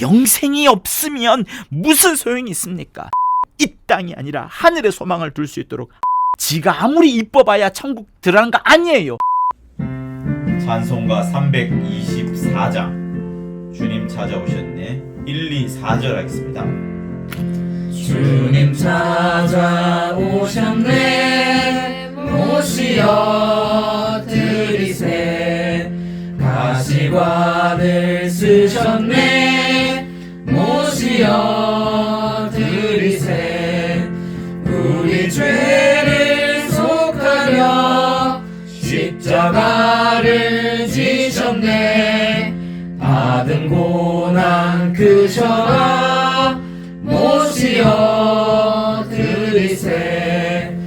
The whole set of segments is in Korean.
영생이 없으면 무슨 소용이 있습니까? 이 땅이 아니라 하늘의 소망을 둘 수 있도록 지가 아무리 이뻐봐야 천국 들어가는 거 아니에요. 찬송가 324장 주님 찾아오셨네. 1, 2, 4절 하겠습니다. 주님 찾아오셨네. 모시어 드리세. 가시관을 쓰셨네. 모시어 드리세. 우리 죄를 속하려 십자가를 지셨네. 받은 고난 크셔라. 모시어 드리세.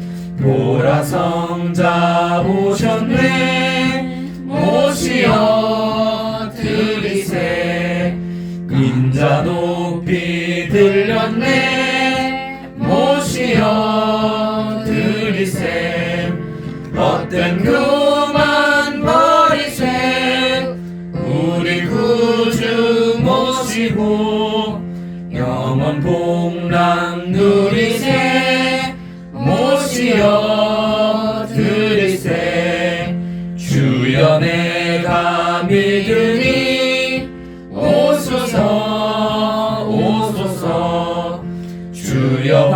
보라 성자 오셨네. 모시어 드리세. 인자 높이 들렸네. 모시어 드리세. 헛된 교만 버리세. 우리 구주 모시고 영원 복락 누리세. 모시어 드리세. 주여 내가 믿으니 오소서 오소서. 주여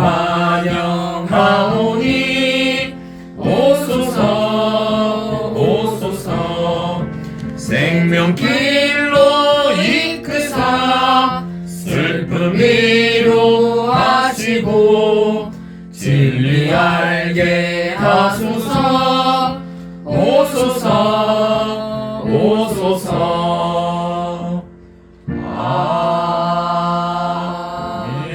환영하오니 오소서 오소서. 생명길로 이끄사 슬픔 위로하시고 진리 알게 하소서. 오소서 오소서. 아멘.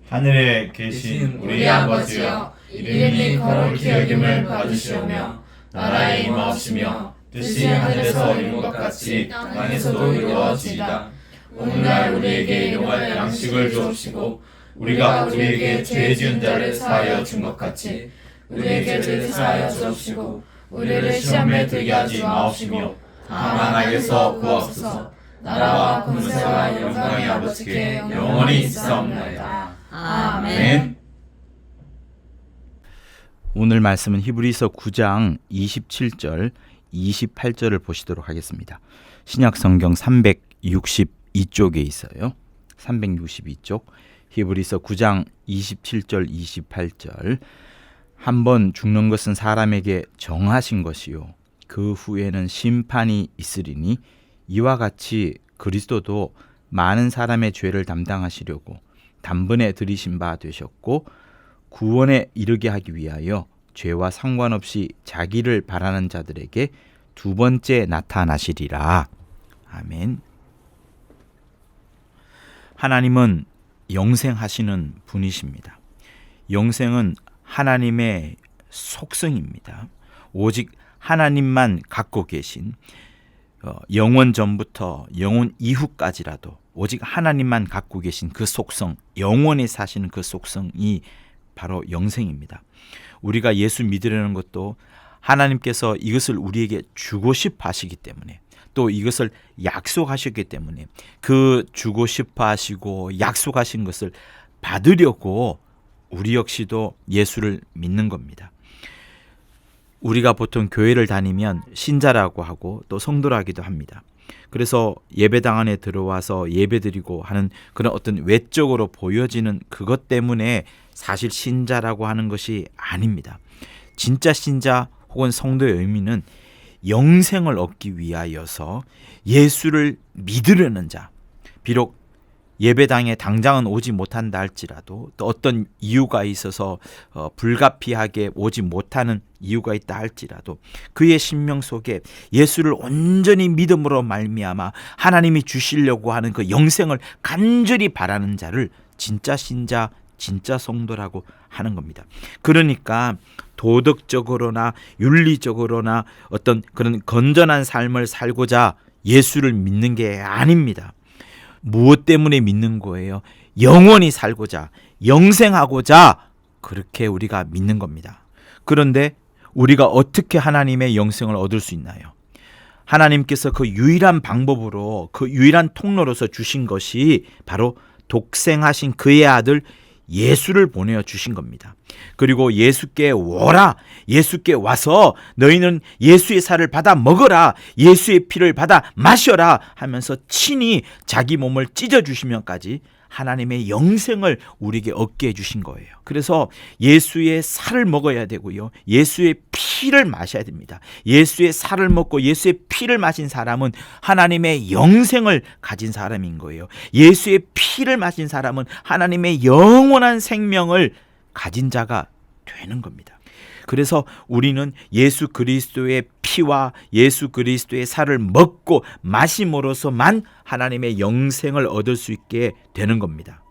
하늘에 계신 우리 아버지여, 이름이 거룩히 여김을 받으시오며 나라의 임하옵시며 뜻이 하늘에서 이룬 것 같이 땅에서도 이루어지이다. 오늘날 우리에게 일용할 양식을 주옵시고 우리가 우리에게 죄 지은 자를 사하여 준 것 같이 우리에게 죄를 사하여 주옵시고 우리를 시험에 들게 하지 마옵시며 다만 악에서 구하옵소서. 나라와 권세와 영광이 아버지께 영원히 있사옵나이다. 아멘. 오늘 말씀은 히브리서 9장 27절 28절을 보시도록 하겠습니다. 신약성경 362쪽에 있어요. 362쪽 히브리서 9장 27절 28절. 한번 죽는 것은 사람에게 정하신 것이요 그 후에는 심판이 있으리니 이와 같이 그리스도도 많은 사람의 죄를 담당하시려고 단번에 들이신 바 되셨고 구원에 이르게 하기 위하여 죄와 상관없이 자기를 바라는 자들에게 두 번째 나타나시리라. 아멘. 하나님은 영생하시는 분이십니다. 영생은 하나님의 속성입니다. 오직 하나님만 갖고 계신 영원 전부터 영원 이후까지라도 오직 하나님만 갖고 계신 그 속성, 영원히 사시는 그 속성이 바로 영생입니다. 우리가 예수 믿으려는 것도 하나님께서 이것을 우리에게 주고 싶어 하시기 때문에 또 이것을 약속하셨기 때문에 그 주고 싶어 하시고 약속하신 것을 받으려고 우리 역시도 예수를 믿는 겁니다. 우리가 보통 교회를 다니면 신자라고 하고 또 성도라기도 합니다. 그래서 예배당 안에 들어와서 예배드리고 하는 그런 어떤 외적으로 보여지는 그것 때문에 사실 신자라고 하는 것이 아닙니다. 진짜 신자 혹은 성도의 의미는 영생을 얻기 위하여서 예수를 믿으려는 자, 비록 예배당에 당장은 오지 못한다 할지라도 또 어떤 이유가 있어서 불가피하게 오지 못하는 이유가 있다 할지라도 그의 심령 속에 예수를 온전히 믿음으로 말미암아 하나님이 주시려고 하는 그 영생을 간절히 바라는 자를 진짜 신자, 진짜 성도라고 하는 겁니다. 그러니까 도덕적으로나 윤리적으로나 어떤 그런 건전한 삶을 살고자 예수를 믿는 게 아닙니다. 무엇 때문에 믿는 거예요? 영원히 살고자, 영생하고자 그렇게 우리가 믿는 겁니다. 그런데 우리가 어떻게 하나님의 영생을 얻을 수 있나요? 하나님께서 그 유일한 방법으로, 그 유일한 통로로서 주신 것이 바로 독생하신 그의 아들 예수를 보내어 주신 겁니다. 그리고 예수께 오라, 예수께 와서 너희는 예수의 살을 받아 먹어라, 예수의 피를 받아 마셔라 하면서 친히 자기 몸을 찢어 주시면까지 하나님의 영생을 우리에게 얻게 해주신 거예요. 그래서 예수의 살을 먹어야 되고요, 예수의 피를 마셔야 됩니다. 예수의 살을 먹고 예수의 피를 마신 사람은 하나님의 영생을 가진 사람인 거예요. 예수의 피를 마신 사람은 하나님의 영원한 생명을 가진 자가 되는 겁니다. 그래서 우리는 예수 그리스도의 피와 예수 그리스도의 살을 먹고 마심으로서만 하나님의 영생을 얻을 수 있게 되는 겁니다.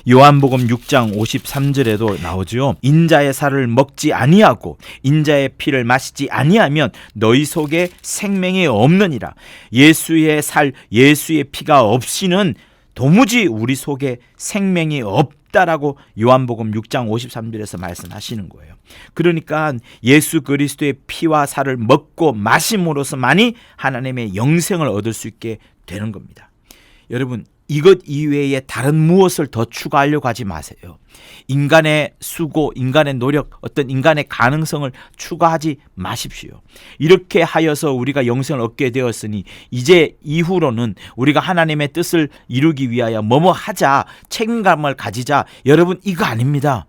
요한복음 6장 53절에도 나오죠. 인자의 살을 먹지 아니하고 인자의 피를 마시지 아니하면 너희 속에 생명이 없느니라. 예수의 살, 예수의 피가 없이는 도무지 우리 속에 생명이 없다라고 요한복음 6장 53절에서 말씀하시는 거예요. 그러니까 예수 그리스도의 피와 살을 먹고 마심으로서만이 하나님의 영생을 얻을 수 있게 되는 겁니다. 여러분, 이것 이외에 다른 무엇을 더 추가하려고 하지 마세요. 인간의 수고, 인간의 노력, 어떤 인간의 가능성을 추가하지 마십시오. 이렇게 하여서 우리가 영생을 얻게 되었으니 이제 이후로는 우리가 하나님의 뜻을 이루기 위하여 뭐뭐 하자, 책임감을 가지자. 여러분, 이거 아닙니다.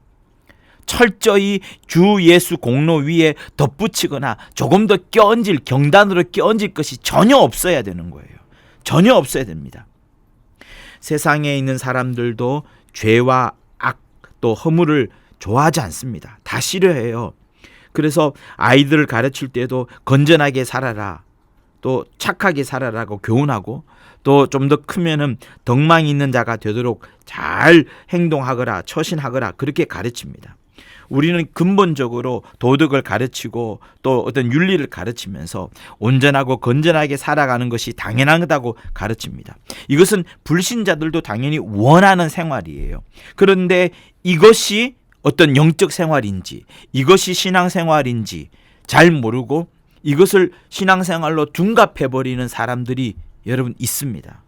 철저히 주 예수 공로 위에 덧붙이거나 조금 더 껴얹을, 경단으로 껴얹을 것이 전혀 없어야 되는 거예요. 전혀 없어야 됩니다. 세상에 있는 사람들도 죄와 악, 또 허물을 좋아하지 않습니다. 다 싫어해요. 그래서 아이들을 가르칠 때도 건전하게 살아라, 또 착하게 살아라고 교훈하고, 또 좀 더 크면은 덕망이 있는 자가 되도록 잘 행동하거라, 처신하거라, 그렇게 가르칩니다. 우리는 근본적으로 도덕을 가르치고 또 어떤 윤리를 가르치면서 온전하고 건전하게 살아가는 것이 당연하다고 가르칩니다. 이것은 불신자들도 당연히 원하는 생활이에요. 그런데 이것이 어떤 영적 생활인지, 이것이 신앙생활인지 잘 모르고 이것을 신앙생활로 둔갑해버리는 사람들이 여러분 있습니다.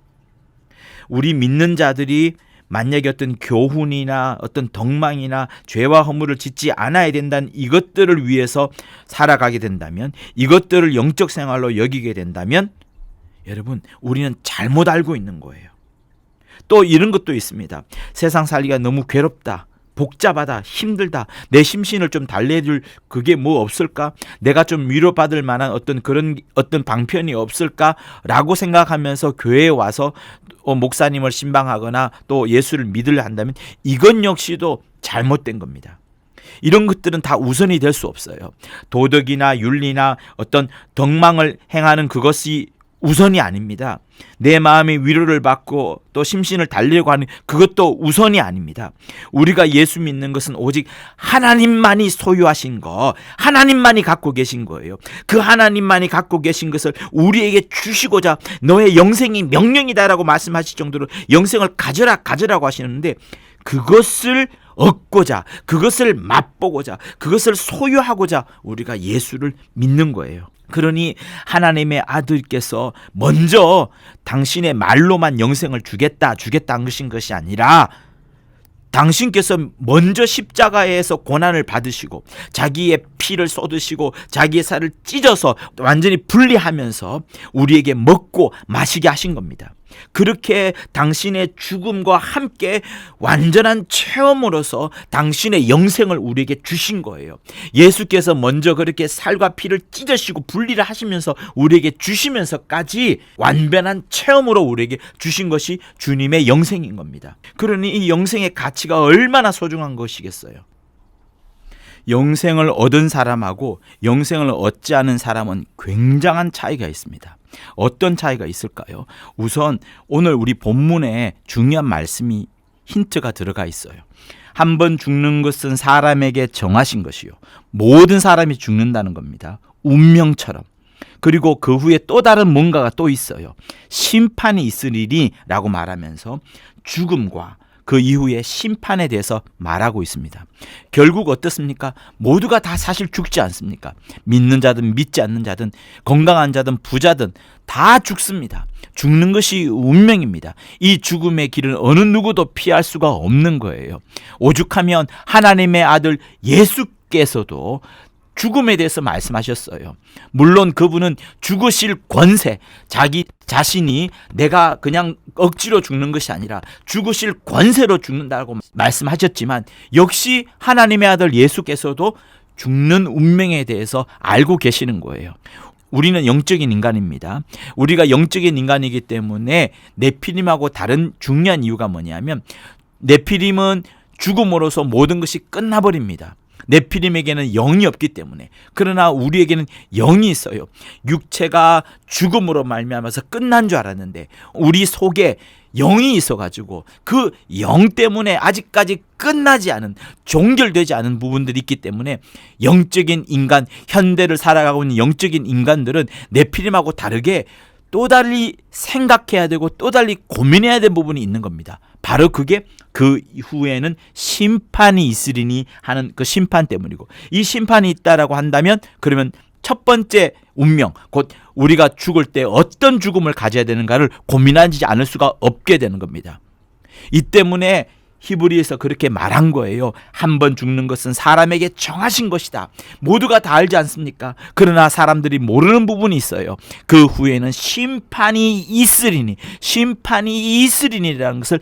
우리 믿는 자들이 만약에 어떤 교훈이나 어떤 덕망이나 죄와 허물을 짓지 않아야 된다는 이것들을 위해서 살아가게 된다면, 이것들을 영적 생활로 여기게 된다면 여러분, 우리는 잘못 알고 있는 거예요. 또 이런 것도 있습니다. 세상 살기가 너무 괴롭다, 복잡하다, 힘들다, 내 심신을 좀 달래줄 그게 뭐 없을까? 내가 좀 위로받을 만한 어떤 방편이 없을까라고 생각하면서 교회에 와서 목사님을 신방하거나 또 예수를 믿으려 한다면 이건 역시도 잘못된 겁니다. 이런 것들은 다 우선이 될 수 없어요. 도덕이나 윤리나 어떤 덕망을 행하는 그것이 우선이 아닙니다. 내 마음의 위로를 받고 또 심신을 달리려고 하는 그것도 우선이 아닙니다. 우리가 예수 믿는 것은 오직 하나님만이 소유하신 거, 하나님만이 갖고 계신 거예요. 그 하나님만이 갖고 계신 것을 우리에게 주시고자 너의 영생이 명령이다라고 말씀하실 정도로 영생을 가져라고 하시는데, 그것을 얻고자, 그것을 맛보고자, 그것을 소유하고자 우리가 예수를 믿는 거예요. 그러니 하나님의 아들께서 먼저 당신의 말로만 영생을 주겠다 하신 것이 아니라, 당신께서 먼저 십자가에서 고난을 받으시고 자기의 피를 쏟으시고 자기의 살을 찢어서 완전히 분리하면서 우리에게 먹고 마시게 하신 겁니다. 그렇게 당신의 죽음과 함께 완전한 체험으로서 당신의 영생을 우리에게 주신 거예요. 예수께서 먼저 그렇게 살과 피를 찢으시고 분리를 하시면서 우리에게 주시면서까지 완전한 체험으로 우리에게 주신 것이 주님의 영생인 겁니다. 그러니 이 영생의 가치가 얼마나 소중한 것이겠어요. 영생을 얻은 사람하고 영생을 얻지 않은 사람은 굉장한 차이가 있습니다. 어떤 차이가 있을까요? 우선 오늘 우리 본문에 중요한 말씀이, 힌트가 들어가 있어요. 한 번 죽는 것은 사람에게 정하신 것이요, 모든 사람이 죽는다는 겁니다. 운명처럼. 그리고 그 후에 또 다른 뭔가가 또 있어요. 심판이 있으리니 라고 말하면서 죽음과 그 이후에 심판에 대해서 말하고 있습니다. 결국 어떻습니까? 모두가 다 사실 죽지 않습니까? 믿는 자든 믿지 않는 자든 건강한 자든 부자든 다 죽습니다. 죽는 것이 운명입니다. 이 죽음의 길은 어느 누구도 피할 수가 없는 거예요. 오죽하면 하나님의 아들 예수께서도 죽음에 대해서 말씀하셨어요. 물론 그분은 죽으실 권세, 자기 자신이 내가 그냥 억지로 죽는 것이 아니라 죽으실 권세로 죽는다고 말씀하셨지만 역시 하나님의 아들 예수께서도 죽는 운명에 대해서 알고 계시는 거예요. 우리는 영적인 인간입니다. 우리가 영적인 인간이기 때문에 네피림하고 다른 중요한 이유가 뭐냐면 네피림은 죽음으로써 모든 것이 끝나버립니다. 네피림에게는 영이 없기 때문에. 그러나 우리에게는 영이 있어요. 육체가 죽음으로 말미암아서 끝난 줄 알았는데 우리 속에 영이 있어가지고 그 영 때문에 아직까지 끝나지 않은, 종결되지 않은 부분들이 있기 때문에 영적인 인간, 현대를 살아가고 있는 영적인 인간들은 네피림하고 다르게 또 달리 생각해야 되고 또 달리 고민해야 될 부분이 있는 겁니다. 바로 그게 그 이후에는 심판이 있으리니 하는 그 심판 때문이고, 이 심판이 있다라고 한다면 그러면 첫 번째 운명, 곧 우리가 죽을 때 어떤 죽음을 가져야 되는가를 고민하지 않을 수가 없게 되는 겁니다. 이 때문에 히브리에서 그렇게 말한 거예요. 한 번 죽는 것은 사람에게 정하신 것이다. 모두가 다 알지 않습니까? 그러나 사람들이 모르는 부분이 있어요. 그 후에는 심판이 있으리니라는 것을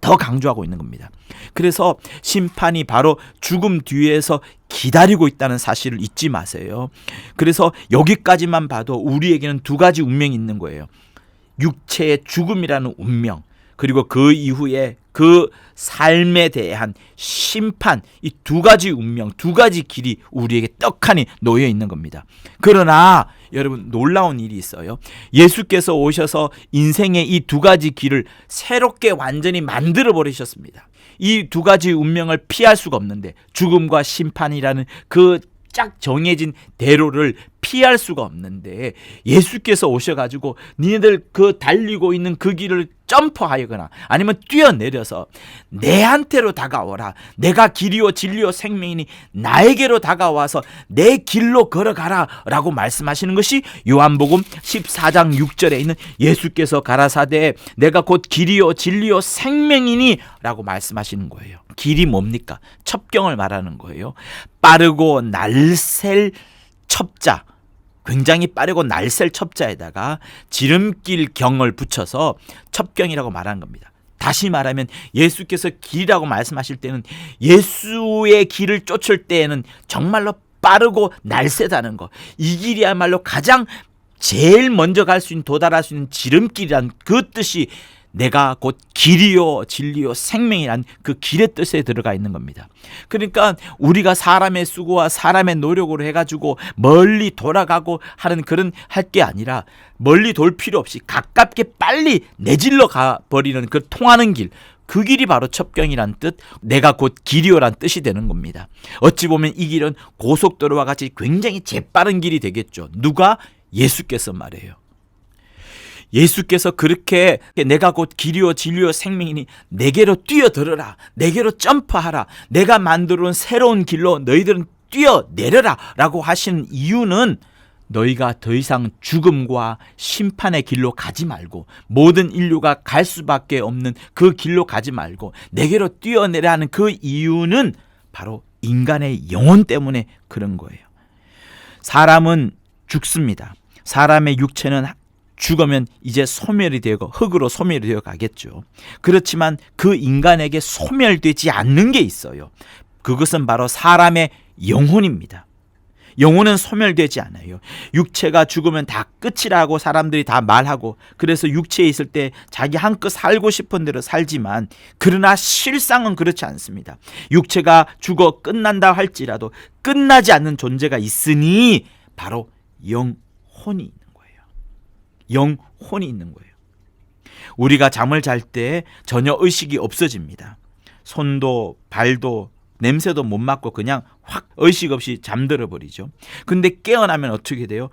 더 강조하고 있는 겁니다. 그래서 심판이 바로 죽음 뒤에서 기다리고 있다는 사실을 잊지 마세요. 그래서 여기까지만 봐도 우리에게는 두 가지 운명이 있는 거예요. 육체의 죽음이라는 운명, 그리고 그 이후에 그 삶에 대한 심판, 이 두 가지 운명, 두 가지 길이 우리에게 떡하니 놓여 있는 겁니다. 그러나 여러분, 놀라운 일이 있어요. 예수께서 오셔서 인생의 이 두 가지 길을 새롭게 완전히 만들어 버리셨습니다. 이 두 가지 운명을 피할 수가 없는데, 죽음과 심판이라는 그 쫙 정해진 대로를 피할 수가 없는데, 예수께서 오셔가지고 니네들 그 달리고 있는 그 길을 점프하거나 아니면 뛰어내려서 내한테로 다가오라. 내가 길이요 진리요 생명이니 나에게로 다가와서 내 길로 걸어가라 라고 말씀하시는 것이 요한복음 14장 6절에 있는 예수께서 가라사대 내가 곧 길이요 진리요 생명이니 라고 말씀하시는 거예요. 길이 뭡니까? 첩경을 말하는 거예요. 빠르고 날쌘 첩자, 굉장히 빠르고 날쌘 첩자에다가 지름길 경을 붙여서 첩경이라고 말하는 겁니다. 다시 말하면 예수께서 길이라고 말씀하실 때는 예수의 길을 쫓을 때에는 정말로 빠르고 날쌔다는 거, 이 길이야말로 가장 제일 먼저 갈 수 있는, 도달할 수 있는 지름길이란 그 뜻이 내가 곧 길이요 진리요 생명이란 그 길의 뜻에 들어가 있는 겁니다. 그러니까 우리가 사람의 수고와 사람의 노력으로 해가지고 멀리 돌아가고 하는 그런 할 게 아니라 멀리 돌 필요 없이 가깝게 빨리 내질러 가버리는 그 통하는 길, 그 길이 바로 첩경이란 뜻, 내가 곧 길이요란 뜻이 되는 겁니다. 어찌 보면 이 길은 고속도로와 같이 굉장히 재빠른 길이 되겠죠. 누가? 예수께서 말해요. 예수께서 그렇게 내가 곧 길이요 진리요 생명이니 내게로 뛰어들어라, 내게로 점프하라, 내가 만들어 온 새로운 길로 너희들은 뛰어내려라 라고 하시는 이유는 너희가 더 이상 죽음과 심판의 길로 가지 말고 모든 인류가 갈 수밖에 없는 그 길로 가지 말고 내게로 뛰어내려 하는 그 이유는 바로 인간의 영혼 때문에 그런 거예요. 사람은 죽습니다. 사람의 육체는 죽으면 이제 소멸이 되고 흙으로 소멸이 되어 가겠죠. 그렇지만 그 인간에게 소멸되지 않는 게 있어요. 그것은 바로 사람의 영혼입니다. 영혼은 소멸되지 않아요. 육체가 죽으면 다 끝이라고 사람들이 다 말하고, 그래서 육체에 있을 때 자기 한껏 살고 싶은 대로 살지만, 그러나 실상은 그렇지 않습니다. 육체가 죽어 끝난다 할지라도 끝나지 않는 존재가 있으니 바로 영혼이 있는 거예요. 영혼이 있는 거예요. 우리가 잠을 잘 때 전혀 의식이 없어집니다. 손도 발도 냄새도 못 맡고 그냥 확 의식 없이 잠들어 버리죠. 근데 깨어나면 어떻게 돼요?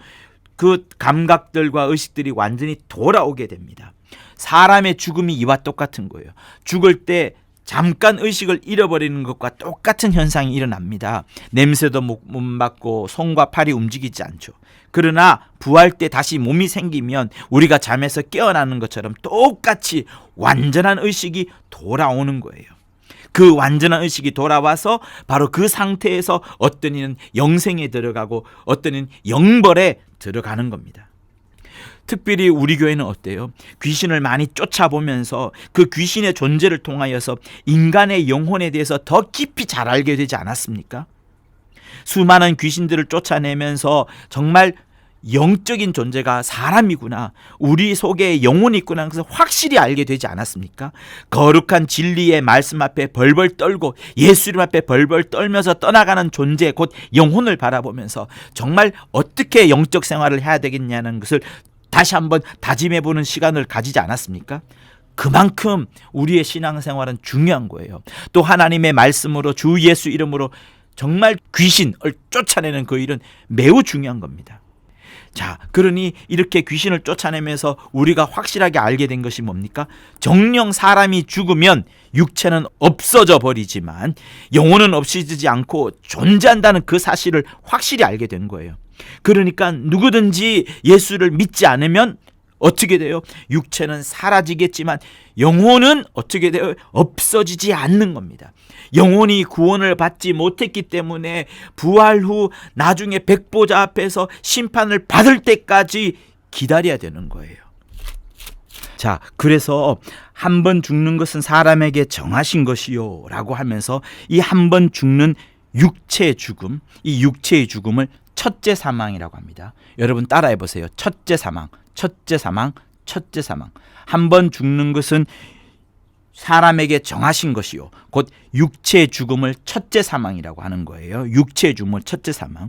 그 감각들과 의식들이 완전히 돌아오게 됩니다. 사람의 죽음이 이와 똑같은 거예요. 죽을 때 잠깐 의식을 잃어버리는 것과 똑같은 현상이 일어납니다. 냄새도 못 맡고 손과 팔이 움직이지 않죠. 그러나 부활 때 다시 몸이 생기면 우리가 잠에서 깨어나는 것처럼 똑같이 완전한 의식이 돌아오는 거예요. 그 완전한 의식이 돌아와서 바로 그 상태에서 어떤 이는 영생에 들어가고 어떤 이는 영벌에 들어가는 겁니다. 특별히 우리 교회는 어때요? 귀신을 많이 쫓아보면서 그 귀신의 존재를 통하여서 인간의 영혼에 대해서 더 깊이 잘 알게 되지 않았습니까? 수많은 귀신들을 쫓아내면서 정말 영적인 존재가 사람이구나, 우리 속에 영혼이 있구나 하는 것을 확실히 알게 되지 않았습니까? 거룩한 진리의 말씀 앞에 벌벌 떨고 예수 이름 앞에 벌벌 떨면서 떠나가는 존재 곧 영혼을 바라보면서 정말 어떻게 영적 생활을 해야 되겠냐는 것을 다시 한번 다짐해보는 시간을 가지지 않았습니까? 그만큼 우리의 신앙생활은 중요한 거예요. 또 하나님의 말씀으로 주 예수 이름으로 정말 귀신을 쫓아내는 그 일은 매우 중요한 겁니다. 자, 그러니 이렇게 귀신을 쫓아내면서 우리가 확실하게 알게 된 것이 뭡니까? 정녕 사람이 죽으면 육체는 없어져 버리지만 영혼은 없어지지 않고 존재한다는 그 사실을 확실히 알게 된 거예요. 그러니까 누구든지 예수를 믿지 않으면 어떻게 돼요? 육체는 사라지겠지만 영혼은 어떻게 돼요? 없어지지 않는 겁니다. 영혼이 구원을 받지 못했기 때문에 부활 후 나중에 백보자 앞에서 심판을 받을 때까지 기다려야 되는 거예요. 자, 그래서 한 번 죽는 것은 사람에게 정하신 것이요 라고 하면서 이 한 번 죽는 육체의 죽음, 이 육체의 죽음을 첫째 사망이라고 합니다. 여러분 따라해 보세요. 첫째 사망, 첫째 사망, 첫째 사망. 한 번 죽는 것은 사람에게 정하신 것이요 곧 육체의 죽음을 첫째 사망이라고 하는 거예요. 육체의 죽음을 첫째 사망.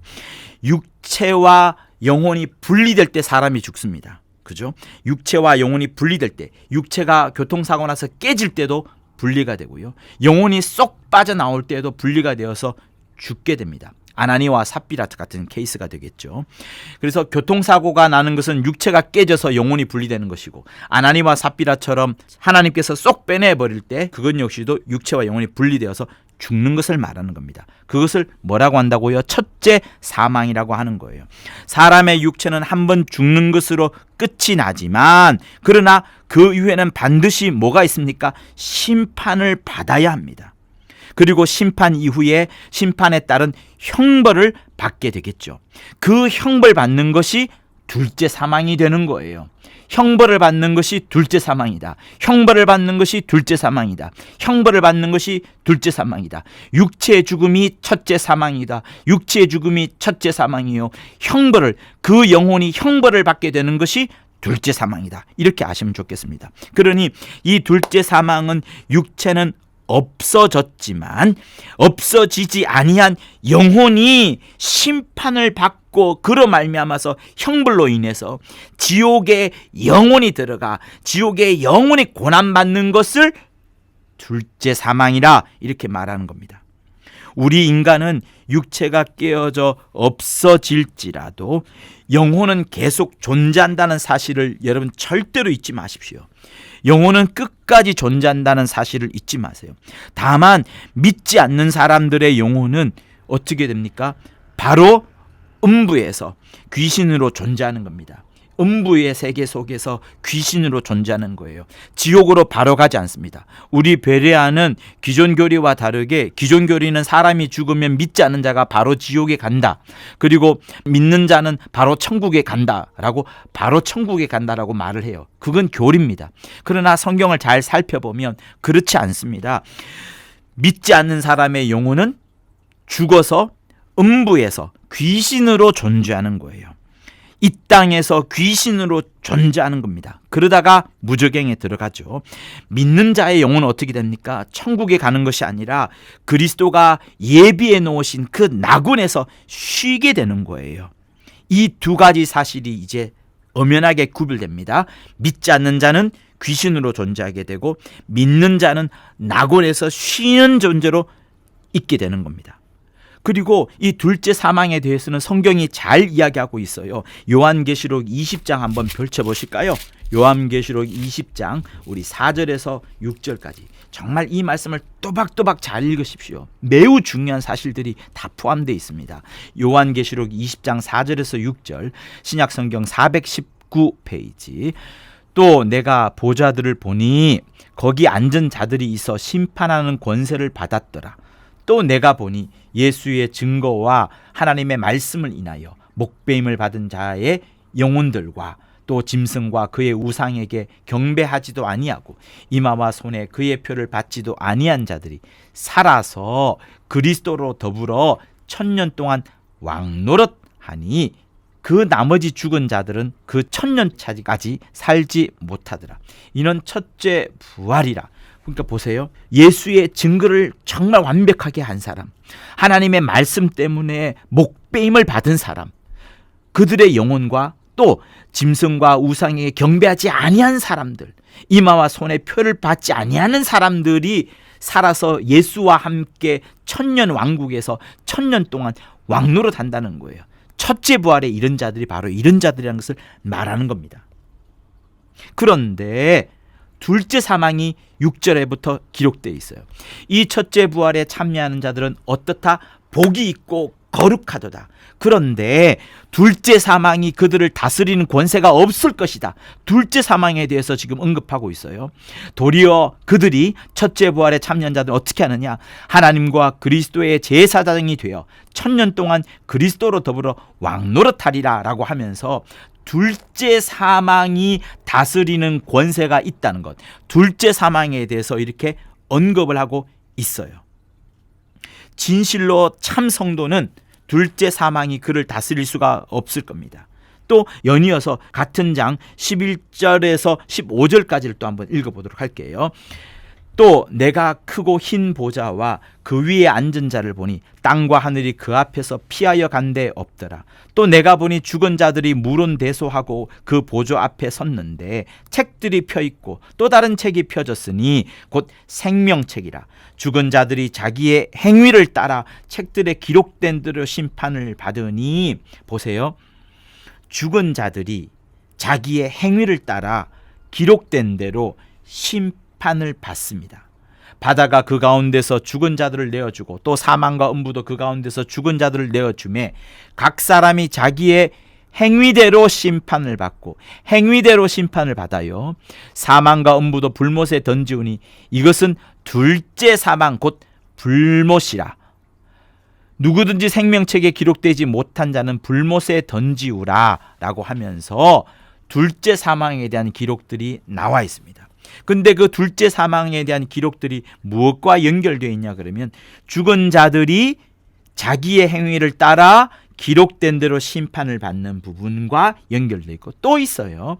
육체와 영혼이 분리될 때 사람이 죽습니다. 그죠? 육체와 영혼이 분리될 때, 육체가 교통사고 나서 깨질 때도 분리가 되고요, 영혼이 쏙 빠져나올 때도 분리가 되어서 죽게 됩니다. 아나니와 삽비라 같은 케이스가 되겠죠. 그래서 교통사고가 나는 것은 육체가 깨져서 영혼이 분리되는 것이고, 아나니와 삽비라처럼 하나님께서 쏙 빼내버릴 때 그건 역시도 육체와 영혼이 분리되어서 죽는 것을 말하는 겁니다. 그것을 뭐라고 한다고요? 첫째 사망이라고 하는 거예요. 사람의 육체는 한 번 죽는 것으로 끝이 나지만 그러나 그 이후에는 반드시 뭐가 있습니까? 심판을 받아야 합니다. 그리고 심판 이후에 심판에 따른 형벌을 받게 되겠죠. 그 형벌 받는 것이 둘째 사망이 되는 거예요. 형벌을 받는 것이 둘째 사망이다. 형벌을 받는 것이 둘째 사망이다. 형벌을 받는 것이 둘째 사망이다. 육체의 죽음이 첫째 사망이다. 육체의 죽음이 첫째 사망이요, 형벌을, 그 영혼이 형벌을 받게 되는 것이 둘째 사망이다. 이렇게 아시면 좋겠습니다. 그러니 이 둘째 사망은 육체는 없어졌지만 없어지지 아니한 영혼이 심판을 받고 그로 말미암아서 형벌로 인해서 지옥에 영혼이 들어가 지옥에 영혼이 고난받는 것을 둘째 사망이라 이렇게 말하는 겁니다. 우리 인간은 육체가 깨어져 없어질지라도 영혼은 계속 존재한다는 사실을 여러분 절대로 잊지 마십시오. 영혼은 끝까지 존재한다는 사실을 잊지 마세요. 다만 믿지 않는 사람들의 영혼은 어떻게 됩니까? 바로 음부에서 귀신으로 존재하는 겁니다. 음부의 세계 속에서 귀신으로 존재하는 거예요. 지옥으로 바로 가지 않습니다. 우리 베레아는 기존 교리와 다르게, 기존 교리는 사람이 죽으면 믿지 않는 자가 바로 지옥에 간다, 그리고 믿는 자는 바로 천국에 간다라고, 바로 천국에 간다라고 말을 해요. 그건 교리입니다. 그러나 성경을 잘 살펴보면 그렇지 않습니다. 믿지 않는 사람의 영혼은 죽어서 음부에서 귀신으로 존재하는 거예요. 이 땅에서 귀신으로 존재하는 겁니다. 그러다가 무저갱에 들어가죠. 믿는 자의 영혼은 어떻게 됩니까? 천국에 가는 것이 아니라 그리스도가 예비해 놓으신 그 낙원에서 쉬게 되는 거예요. 이 두 가지 사실이 이제 엄연하게 구별됩니다. 믿지 않는 자는 귀신으로 존재하게 되고 믿는 자는 낙원에서 쉬는 존재로 있게 되는 겁니다. 그리고 이 둘째 사망에 대해서는 성경이 잘 이야기하고 있어요. 요한계시록 20장 한번 펼쳐보실까요? 요한계시록 20장 우리 4절에서 6절까지 정말 이 말씀을 또박또박 잘 읽으십시오. 매우 중요한 사실들이 다 포함되어 있습니다. 요한계시록 20장 4절에서 6절 신약성경 419페이지. 또 내가 보좌들을 보니 거기 앉은 자들이 있어 심판하는 권세를 받았더라. 또 내가 보니 예수의 증거와 하나님의 말씀을 인하여 목배임을 받은 자의 영혼들과 또 짐승과 그의 우상에게 경배하지도 아니하고 이마와 손에 그의 표를 받지도 아니한 자들이 살아서 그리스도로 더불어 1000년 동안 왕노릇하니 그 나머지 죽은 자들은 그 1000년까지 살지 못하더라. 이는 첫째 부활이라. 그러니까 보세요. 예수의 증거를 정말 완벽하게 한 사람, 하나님의 말씀 때문에 목배임을 받은 사람, 그들의 영혼과 또 짐승과 우상에게 경배하지 아니한 사람들, 이마와 손에 표를 받지 아니하는 사람들이 살아서 예수와 함께 1000년 왕국에서 1000년 동안 왕노릇 한다는 거예요. 첫째 부활에 이른 자들이 바로 이른 자들이라는 것을 말하는 겁니다. 그런데 둘째 사망이 6절에부터 기록되어 있어요. 이 첫째 부활에 참여하는 자들은 어떻다? 복이 있고 거룩하도다. 그런데 둘째 사망이 그들을 다스리는 권세가 없을 것이다. 둘째 사망에 대해서 지금 언급하고 있어요. 도리어 그들이 첫째 부활에 참여한 자들은 어떻게 하느냐? 하나님과 그리스도의 제사장이 되어 1000년 동안 그리스도로 더불어 왕노릇하리라 라고 하면서 둘째 사망이 다스리는 권세가 있다는 것, 둘째 사망에 대해서 이렇게 언급을 하고 있어요. 진실로 참 성도는 둘째 사망이 그를 다스릴 수가 없을 겁니다. 또 연이어서 같은 장 11절에서 15절까지를 또 한번 읽어보도록 할게요. 또 내가 크고 흰 보좌와 그 위에 앉은 자를 보니 땅과 하늘이 그 앞에서 피하여 간 데 없더라. 또 내가 보니 죽은 자들이 물론대소하고 그 보좌 앞에 섰는데 책들이 펴있고 또 다른 책이 펴졌으니 곧 생명책이라. 죽은 자들이 자기의 행위를 따라 책들에 기록된 대로 심판을 받으니, 보세요, 죽은 자들이 자기의 행위를 따라 기록된 대로 심판을 받습니다. 바다가 그 가운데서 죽은 자들을 내어주고 또 사망과 음부도 그 가운데서 죽은 자들을 내어주매 각 사람이 자기의 행위대로 심판을 받고 행위대로 심판을 받아요. 사망과 음부도 불못에 던지우니 이것은 둘째 사망 곧 불못이라. 누구든지 생명책에 기록되지 못한 자는 불못에 던지우라 라고 하면서 둘째 사망에 대한 기록들이 나와 있습니다. 근데 그 둘째 사망에 대한 기록들이 무엇과 연결되어 있냐 그러면 죽은 자들이 자기의 행위를 따라 기록된 대로 심판을 받는 부분과 연결되어 있고, 또 있어요.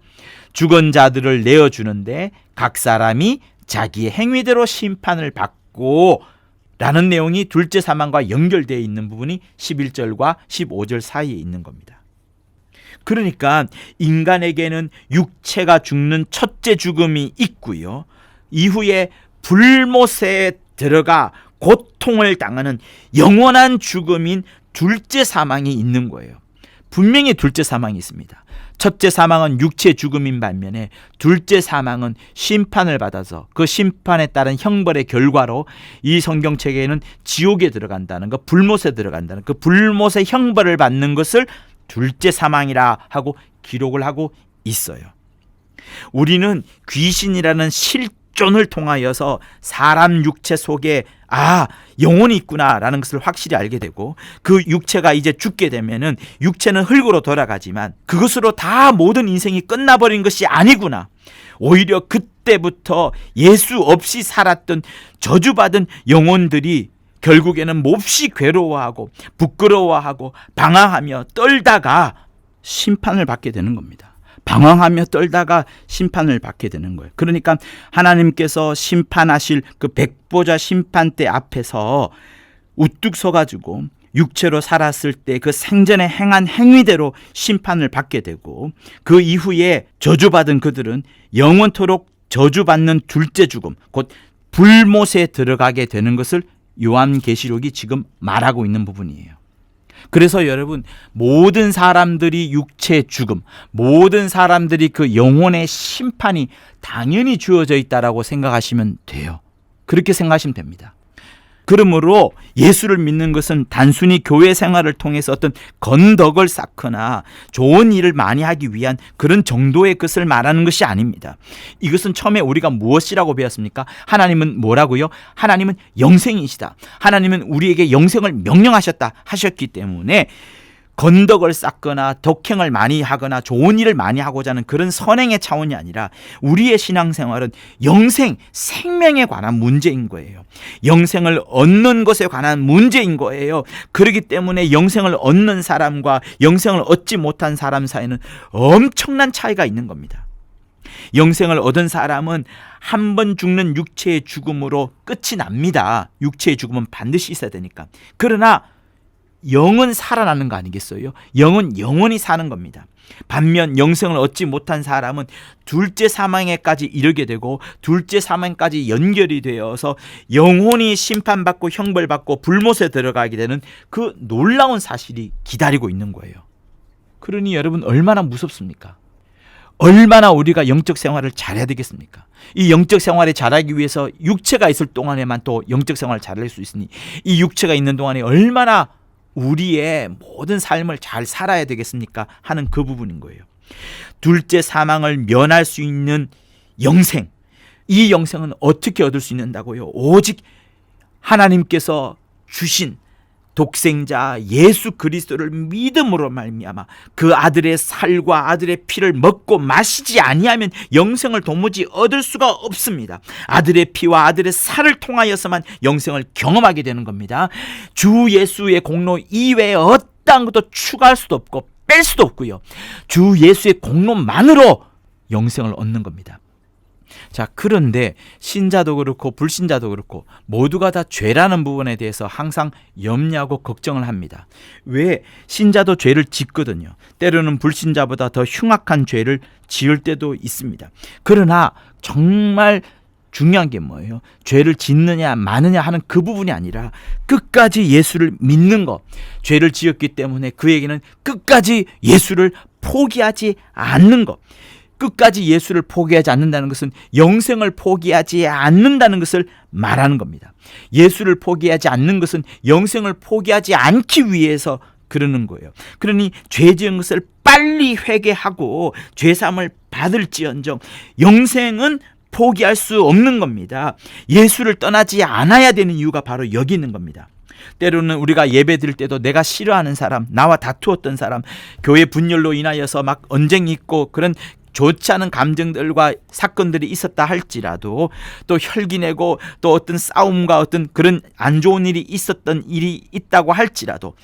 죽은 자들을 내어주는데 각 사람이 자기의 행위대로 심판을 받고 라는 내용이 둘째 사망과 연결되어 있는 부분이 11절과 15절 사이에 있는 겁니다. 그러니까 인간에게는 육체가 죽는 첫째 죽음이 있고요. 이후에 불못에 들어가 고통을 당하는 영원한 죽음인 둘째 사망이 있는 거예요. 분명히 둘째 사망이 있습니다. 첫째 사망은 육체 죽음인 반면에 둘째 사망은 심판을 받아서 그 심판에 따른 형벌의 결과로 이 성경책에는 지옥에 들어간다는 것, 불못에 들어간다는 그 불못의 형벌을 받는 것을 둘째 사망이라 하고 기록을 하고 있어요. 우리는 귀신이라는 실존을 통하여서 사람 육체 속에 영혼이 있구나라는 것을 확실히 알게 되고, 그 육체가 이제 죽게 되면은 육체는 흙으로 돌아가지만 그것으로 다 모든 인생이 끝나버린 것이 아니구나. 오히려 그때부터 예수 없이 살았던 저주받은 영혼들이 결국에는 몹시 괴로워하고 부끄러워하고 방황하며 떨다가 심판을 받게 되는 겁니다. 방황하며 떨다가 심판을 받게 되는 거예요. 그러니까 하나님께서 심판하실 그 백보자 심판대 앞에서 우뚝 서가지고 육체로 살았을 때 그 생전에 행한 행위대로 심판을 받게 되고, 그 이후에 저주받은 그들은 영원토록 저주받는 둘째 죽음, 곧 불못에 들어가게 되는 것을 요한계시록이 지금 말하고 있는 부분이에요. 그래서 여러분, 모든 사람들이 육체 죽음, 모든 사람들이 그 영혼의 심판이 당연히 주어져 있다라고 생각하시면 돼요. 그렇게 생각하시면 됩니다. 그러므로 예수를 믿는 것은 단순히 교회 생활을 통해서 어떤 건덕을 쌓거나 좋은 일을 많이 하기 위한 그런 정도의 것을 말하는 것이 아닙니다. 이것은 처음에 우리가 무엇이라고 배웠습니까? 하나님은 뭐라고요? 하나님은 영생이시다. 하나님은 우리에게 영생을 명령하셨다 하셨기 때문에 건덕을 쌓거나 덕행을 많이 하거나 좋은 일을 많이 하고자 하는 그런 선행의 차원이 아니라 우리의 신앙생활은 영생, 생명에 관한 문제인 거예요. 영생을 얻는 것에 관한 문제인 거예요. 그렇기 때문에 영생을 얻는 사람과 영생을 얻지 못한 사람 사이에는 엄청난 차이가 있는 겁니다. 영생을 얻은 사람은 한 번 죽는 육체의 죽음으로 끝이 납니다. 육체의 죽음은 반드시 있어야 되니까. 그러나 영은 살아나는 거 아니겠어요? 영은 영원히 사는 겁니다. 반면 영생을 얻지 못한 사람은 둘째 사망에까지 이르게 되고 둘째 사망까지 연결이 되어서 영혼이 심판받고 형벌받고 불못에 들어가게 되는 그 놀라운 사실이 기다리고 있는 거예요. 그러니 여러분, 얼마나 무섭습니까? 얼마나 우리가 영적 생활을 잘해야 되겠습니까? 이 영적 생활을 잘하기 위해서 육체가 있을 동안에만 또 영적 생활을 잘할 수 있으니 이 육체가 있는 동안에 얼마나 우리의 모든 삶을 잘 살아야 되겠습니까? 하는 그 부분인 거예요. 둘째 사망을 면할 수 있는 영생, 이 영생은 어떻게 얻을 수 있는다고요? 오직 하나님께서 주신 독생자 예수 그리스도를 믿음으로 말미암아 그 아들의 살과 아들의 피를 먹고 마시지 아니하면 영생을 도무지 얻을 수가 없습니다. 아들의 피와 아들의 살을 통하여서만 영생을 경험하게 되는 겁니다. 주 예수의 공로 이외에 어떠한 것도 추가할 수도 없고 뺄 수도 없고요. 주 예수의 공로만으로 영생을 얻는 겁니다. 자, 그런데 신자도 그렇고 불신자도 그렇고 모두가 다 죄라는 부분에 대해서 항상 염려하고 걱정을 합니다. 왜? 신자도 죄를 짓거든요. 때로는 불신자보다 더 흉악한 죄를 지을 때도 있습니다. 그러나 정말 중요한 게 뭐예요? 죄를 짓느냐 마느냐 하는 그 부분이 아니라 끝까지 예수를 믿는 것. 죄를 지었기 때문에 그에게는 끝까지 예수를 포기하지 않는 것. 끝까지 예수를 포기하지 않는다는 것은 영생을 포기하지 않는다는 것을 말하는 겁니다. 예수를 포기하지 않는 것은 영생을 포기하지 않기 위해서 그러는 거예요. 그러니 죄 지은 것을 빨리 회개하고 죄사함을 받을지언정 영생은 포기할 수 없는 겁니다. 예수를 떠나지 않아야 되는 이유가 바로 여기 있는 겁니다. 때로는 우리가 예배 드릴 때도 내가 싫어하는 사람, 나와 다투었던 사람, 교회 분열로 인하여서 막 언쟁이 있고 그런 좋지 않은 감정들과 사건들이 있었다 할지라도 또 혈기내고 또 어떤 싸움과 어떤 그런 안 좋은 일이 있었던 일이 있다고 할지라도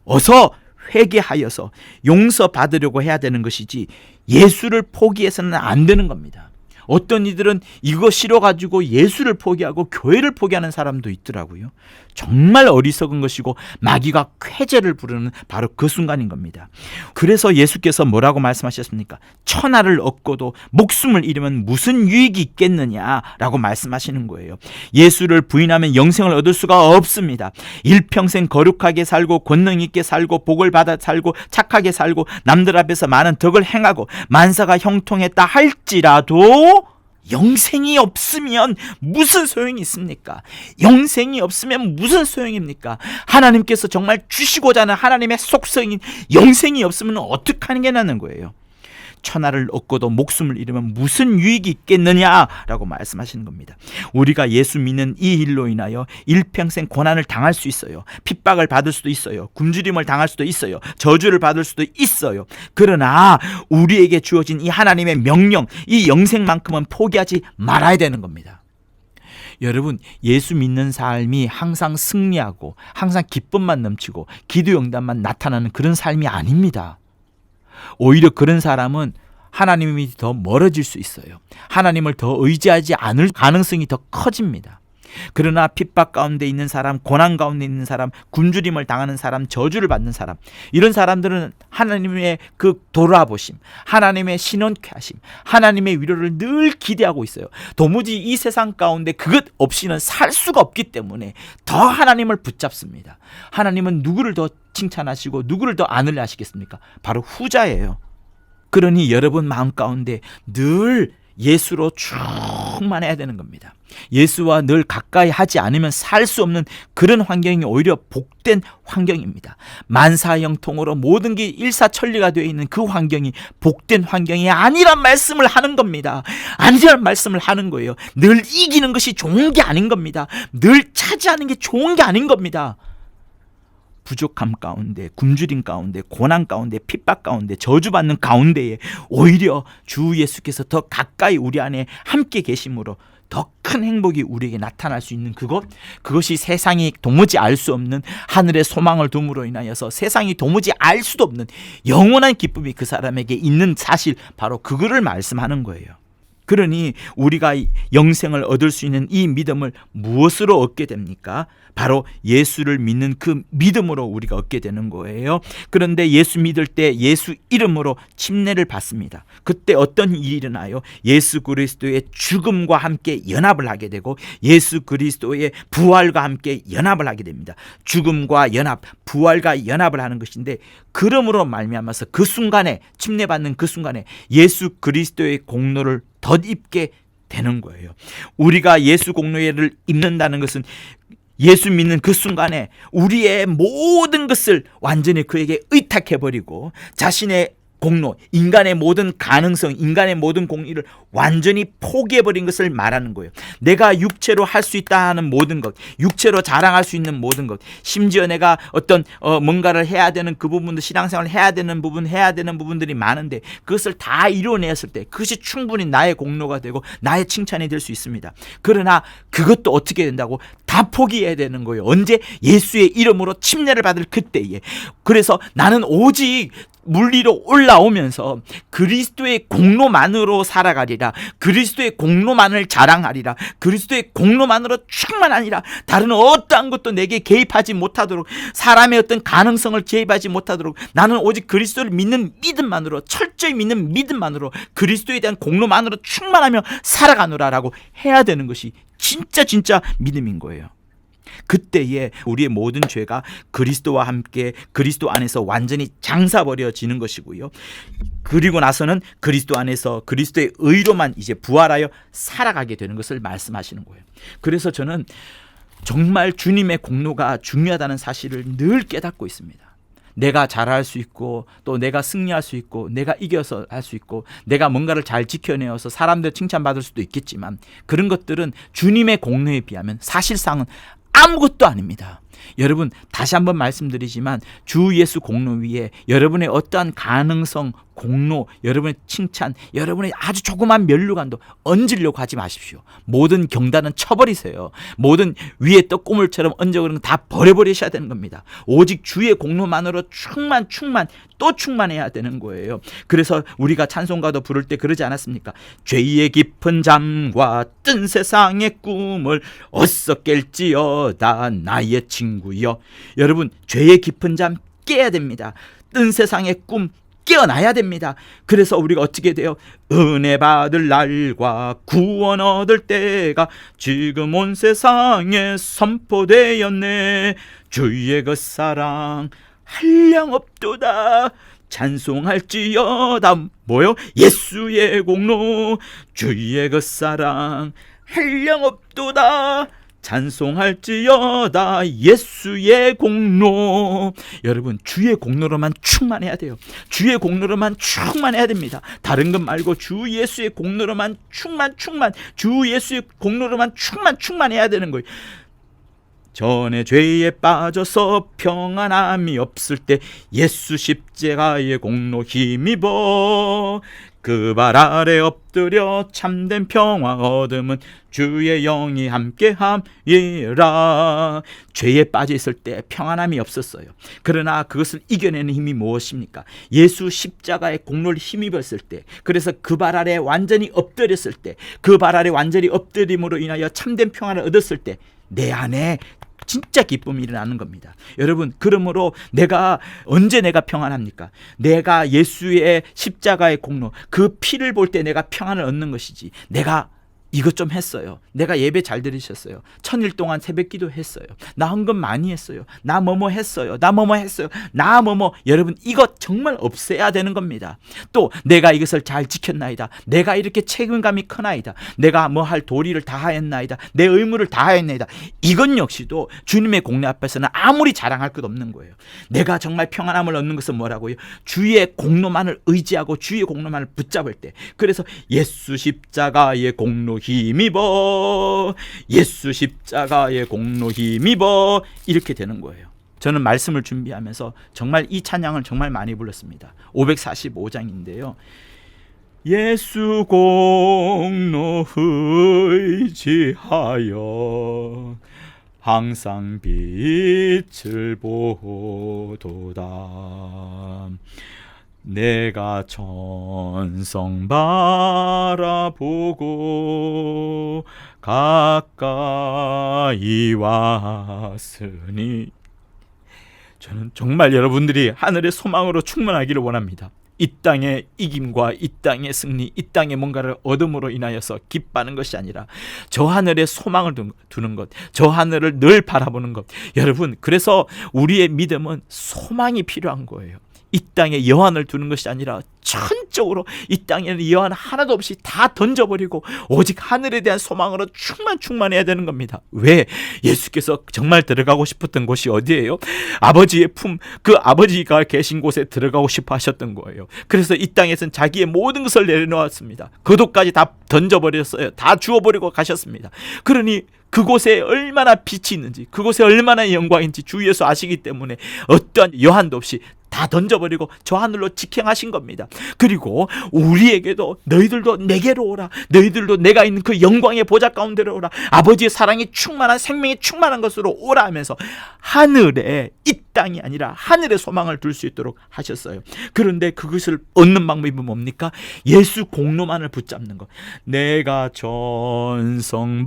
어서 회개하여서 용서받으려고 해야 되는 것이지 예수를 포기해서는 안 되는 겁니다. 어떤 이들은 이거 싫어가지고 예수를 포기하고 교회를 포기하는 사람도 있더라고요. 정말 어리석은 것이고 마귀가 쾌재를 부르는 바로 그 순간인 겁니다. 그래서 예수께서 뭐라고 말씀하셨습니까? 천하를 얻고도 목숨을 잃으면 무슨 유익이 있겠느냐라고 말씀하시는 거예요. 예수를 부인하면 영생을 얻을 수가 없습니다. 일평생 거룩하게 살고 권능 있게 살고 복을 받아 살고 착하게 살고 남들 앞에서 많은 덕을 행하고 만사가 형통했다 할지라도 영생이 없으면 무슨 소용이 있습니까? 영생이 없으면 무슨 소용입니까? 하나님께서 정말 주시고자 하는 하나님의 속성인 영생이 없으면 어떻게 하는 게 나는 거예요? 천하를 얻고도 목숨을 잃으면 무슨 유익이 있겠느냐라고 말씀하시는 겁니다. 우리가 예수 믿는 이 일로 인하여 일평생 고난을 당할 수 있어요. 핍박을 받을 수도 있어요. 굶주림을 당할 수도 있어요. 저주를 받을 수도 있어요. 그러나 우리에게 주어진 이 하나님의 명령, 이 영생만큼은 포기하지 말아야 되는 겁니다. 여러분, 예수 믿는 삶이 항상 승리하고 항상 기쁨만 넘치고 기도 응답만 나타나는 그런 삶이 아닙니다. 오히려 그런 사람은 하나님이 더 멀어질 수 있어요. 하나님을 더 의지하지 않을 가능성이 더 커집니다. 그러나 핍박 가운데 있는 사람, 고난 가운데 있는 사람, 굶주림을 당하는 사람, 저주를 받는 사람, 이런 사람들은 하나님의 그 돌아보심, 하나님의 신원케 하심, 하나님의 위로를 늘 기대하고 있어요. 도무지 이 세상 가운데 그것 없이는 살 수가 없기 때문에 더 하나님을 붙잡습니다. 하나님은 누구를 더 칭찬하시고 누구를 더 안을 하시겠습니까? 바로 후자예요. 그러니 여러분 마음 가운데 늘 예수로 충만해야 되는 겁니다. 예수와 늘 가까이 하지 않으면 살 수 없는 그런 환경이 오히려 복된 환경입니다. 만사형통으로 모든 게 일사천리가 되어 있는 그 환경이 복된 환경이 아니란 말씀을 하는 겁니다. 아니란 말씀을 하는 거예요. 늘 이기는 것이 좋은 게 아닌 겁니다. 늘 차지하는 게 좋은 게 아닌 겁니다. 부족함 가운데, 굶주림 가운데, 고난 가운데, 핍박 가운데, 저주받는 가운데에 오히려 주 예수께서 더 가까이 우리 안에 함께 계심으로 더 큰 행복이 우리에게 나타날 수 있는 그것이 세상이 도무지 알 수 없는 하늘의 소망을 둠으로 인하여서 세상이 도무지 알 수도 없는 영원한 기쁨이 그 사람에게 있는 사실, 바로 그거를 말씀하는 거예요. 그러니 우리가 영생을 얻을 수 있는 이 믿음을 무엇으로 얻게 됩니까? 바로 예수를 믿는 그 믿음으로 우리가 얻게 되는 거예요. 그런데 예수 믿을 때 예수 이름으로 침례를 받습니다. 그때 어떤 일이 일어나요? 예수 그리스도의 죽음과 함께 연합을 하게 되고 예수 그리스도의 부활과 함께 연합을 하게 됩니다. 죽음과 연합, 부활과 연합을 하는 것인데, 그러므로 말미암아서 그 순간에, 침례받는 그 순간에 예수 그리스도의 공로를 덧입게 되는 거예요. 우리가 예수 공로회를 입는다는 것은 예수 믿는 그 순간에 우리의 모든 것을 완전히 그에게 의탁해버리고 자신의 공로, 인간의 모든 가능성, 인간의 모든 공의를 완전히 포기해버린 것을 말하는 거예요. 내가 육체로 할 수 있다 하는 모든 것, 육체로 자랑할 수 있는 모든 것, 심지어 내가 어떤 뭔가를 해야 되는 그 부분도, 신앙생활을 해야 되는 부분들이 많은데 그것을 다 이뤄냈을 때 그것이 충분히 나의 공로가 되고 나의 칭찬이 될 수 있습니다. 그러나 그것도 어떻게 된다고? 다 포기해야 되는 거예요. 언제? 예수의 이름으로 침례를 받을 그때에. 그래서 나는 오직 물 위로 올라오면서 그리스도의 공로만으로 살아가리라, 그리스도의 공로만을 자랑하리라, 그리스도의 공로만으로 충만하니라, 다른 어떠한 것도 내게 개입하지 못하도록, 사람의 어떤 가능성을 개입하지 못하도록 나는 오직 그리스도를 믿는 믿음만으로, 철저히 믿는 믿음만으로, 그리스도에 대한 공로만으로 충만하며 살아가노라라고 해야 되는 것이 진짜 믿음인 거예요. 그때에 우리의 모든 죄가 그리스도와 함께 그리스도 안에서 완전히 장사버려지는 것이고요. 그리고 나서는 그리스도 안에서 그리스도의 의로만 이제 부활하여 살아가게 되는 것을 말씀하시는 거예요. 그래서 저는 정말 주님의 공로가 중요하다는 사실을 늘 깨닫고 있습니다. 내가 잘할 수 있고, 또 내가 승리할 수 있고, 내가 이겨서 할 수 있고, 내가 뭔가를 잘 지켜내어서 사람들 칭찬받을 수도 있겠지만, 그런 것들은 주님의 공로에 비하면 사실상은 아무것도 아닙니다. 여러분, 다시 한번 말씀드리지만 주 예수 공로 위에 여러분의 어떠한 가능성, 공로, 여러분의 칭찬, 여러분의 아주 조그만 면류관도 얹으려고 하지 마십시오. 모든 경단은 쳐버리세요. 모든 위에 떡고물처럼 얹어버리는 거 다 버려버리셔야 되는 겁니다. 오직 주의 공로만으로 충만 또 충만해야 되는 거예요. 그래서 우리가 찬송가도 부를 때 그러지 않았습니까? 죄의 깊은 잠과 뜬 세상의 꿈을 어서 깰지어다 나의 친구여. 여러분, 죄의 깊은 잠 깨야 됩니다. 뜬 세상의 꿈 깨어나야 됩니다. 그래서 우리가 어떻게 돼요? 은혜 받을 날과 구원 얻을 때가 지금 온 세상에 선포되었네. 주의 그 사랑 한량없도다. 찬송할지어다. 뭐요? 예수의 공로, 주의 그 사랑 한량없도다. 찬송할지어다. 예수의 공로. 여러분, 주의 공로로만 충만해야 돼요. 주의 공로로만 충만해야 됩니다. 다른 것 말고 주 예수의 공로로만 주 예수의 공로로만 충만해야 되는 거예요. 전에 죄에 빠져서 평안함이 없을 때 예수 십자가의 공로 힘입어 그 발 아래 엎드려 참된 평화 얻음은 주의 영이 함께함이라. 죄에 빠져 있을 때 평안함이 없었어요. 그러나 그것을 이겨내는 힘이 무엇입니까? 예수 십자가의 공로를 힘입었을 때, 그래서 그 발 아래 완전히 엎드렸을 때, 그 발 아래 완전히 엎드림으로 인하여 참된 평안을 얻었을 때 내 안에 진짜 기쁨이 일어나는 겁니다. 여러분, 그러므로 언제 내가 평안합니까? 내가 예수의 십자가의 공로, 그 피를 볼 때 내가 평안을 얻는 것이지, 내가 이것 좀 했어요, 내가 예배 잘 들으셨어요, 천일 동안 새벽 기도 했어요, 나 헌금 많이 했어요, 나 뭐뭐 했어요, 여러분, 이것 정말 없애야 되는 겁니다. 또 내가 이것을 잘 지켰나이다, 내가 이렇게 책임감이 크나이다, 내가 뭐 할 도리를 다하였나이다, 내 의무를 다하였나이다, 이건 역시도 주님의 공로 앞에서는 아무리 자랑할 것 없는 거예요. 내가 정말 평안함을 얻는 것은 뭐라고요? 주의 공로만을 의지하고 주의 공로만을 붙잡을 때. 그래서 예수 십자가의 공로 힘입어, 예수 십자가의 공로 힘입어, 이렇게 되는 거예요. 저는 말씀을 준비하면서 정말 이 찬양을 정말 많이 불렀습니다. 545장인데요. 예수 공로 의지하여 항상 빛을 보도다. 내가 천성 바라보고 가까이 왔으니, 저는 정말 여러분들이 하늘의 소망으로 충만하기를 원합니다. 이 땅의 이김과 이 땅의 승리, 이 땅의 뭔가를 얻음으로 인하여서 기뻐하는 것이 아니라 저 하늘에 소망을 두는 것, 저 하늘을 늘 바라보는 것. 여러분, 그래서 우리의 믿음은 소망이 필요한 거예요. 이 땅에 여한을 두는 것이 아니라 전적으로 이 땅에는 여한 하나도 없이 다 던져버리고 오직 하늘에 대한 소망으로 충만해야 되는 겁니다. 왜? 예수께서 정말 들어가고 싶었던 곳이 어디예요? 아버지의 품, 그 아버지가 계신 곳에 들어가고 싶어 하셨던 거예요. 그래서 이 땅에서는 자기의 모든 것을 내려놓았습니다. 그것까지 다 던져버렸어요. 다 주워버리고 가셨습니다. 그러니 그곳에 얼마나 빛이 있는지, 그곳에 얼마나 영광인지 주 예수 아시기 때문에 어떠한 여한도 없이 다 던져버리고 저 하늘로 직행하신 겁니다. 그리고 우리에게도 너희들도 내게로 오라, 너희들도 내가 있는 그 영광의 보좌 가운데로 오라, 아버지의 사랑이 충만한, 생명이 충만한 것으로 오라 하면서 하늘에, 이 땅이 아니라 하늘의 소망을 둘 수 있도록 하셨어요. 그런데 그것을 얻는 방법이 뭡니까? 예수 공로만을 붙잡는 것. 내가 전성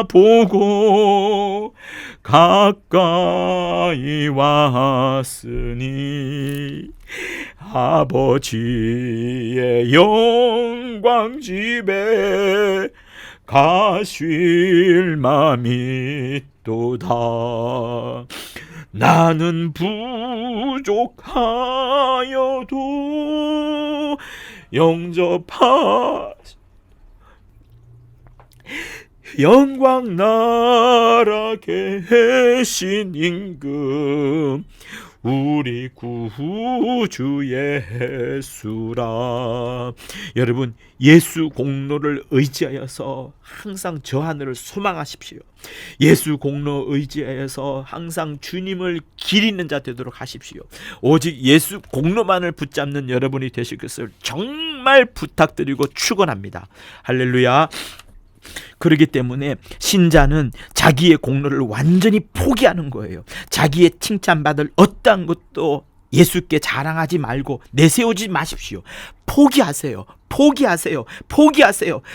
바라보고 가까이 왔으니 아버지의 영광 집에 가실 맘이 또다. 나는 부족하여도 영접하 영광 나라 계신 임금 우리 구주 예수라. 여러분, 예수 공로를 의지하여서 항상 저 하늘을 소망하십시오. 예수 공로 의지하여서 항상 주님을 길 있는 자 되도록 하십시오. 오직 예수 공로만을 붙잡는 여러분이 되실 것을 정말 부탁드리고 축원합니다. 할렐루야. 그렇기 때문에 신자는 자기의 공로를 완전히 포기하는 거예요. 자기의 칭찬받을 어떠한 것도 예수께 자랑하지 말고 내세우지 마십시오. 포기하세요.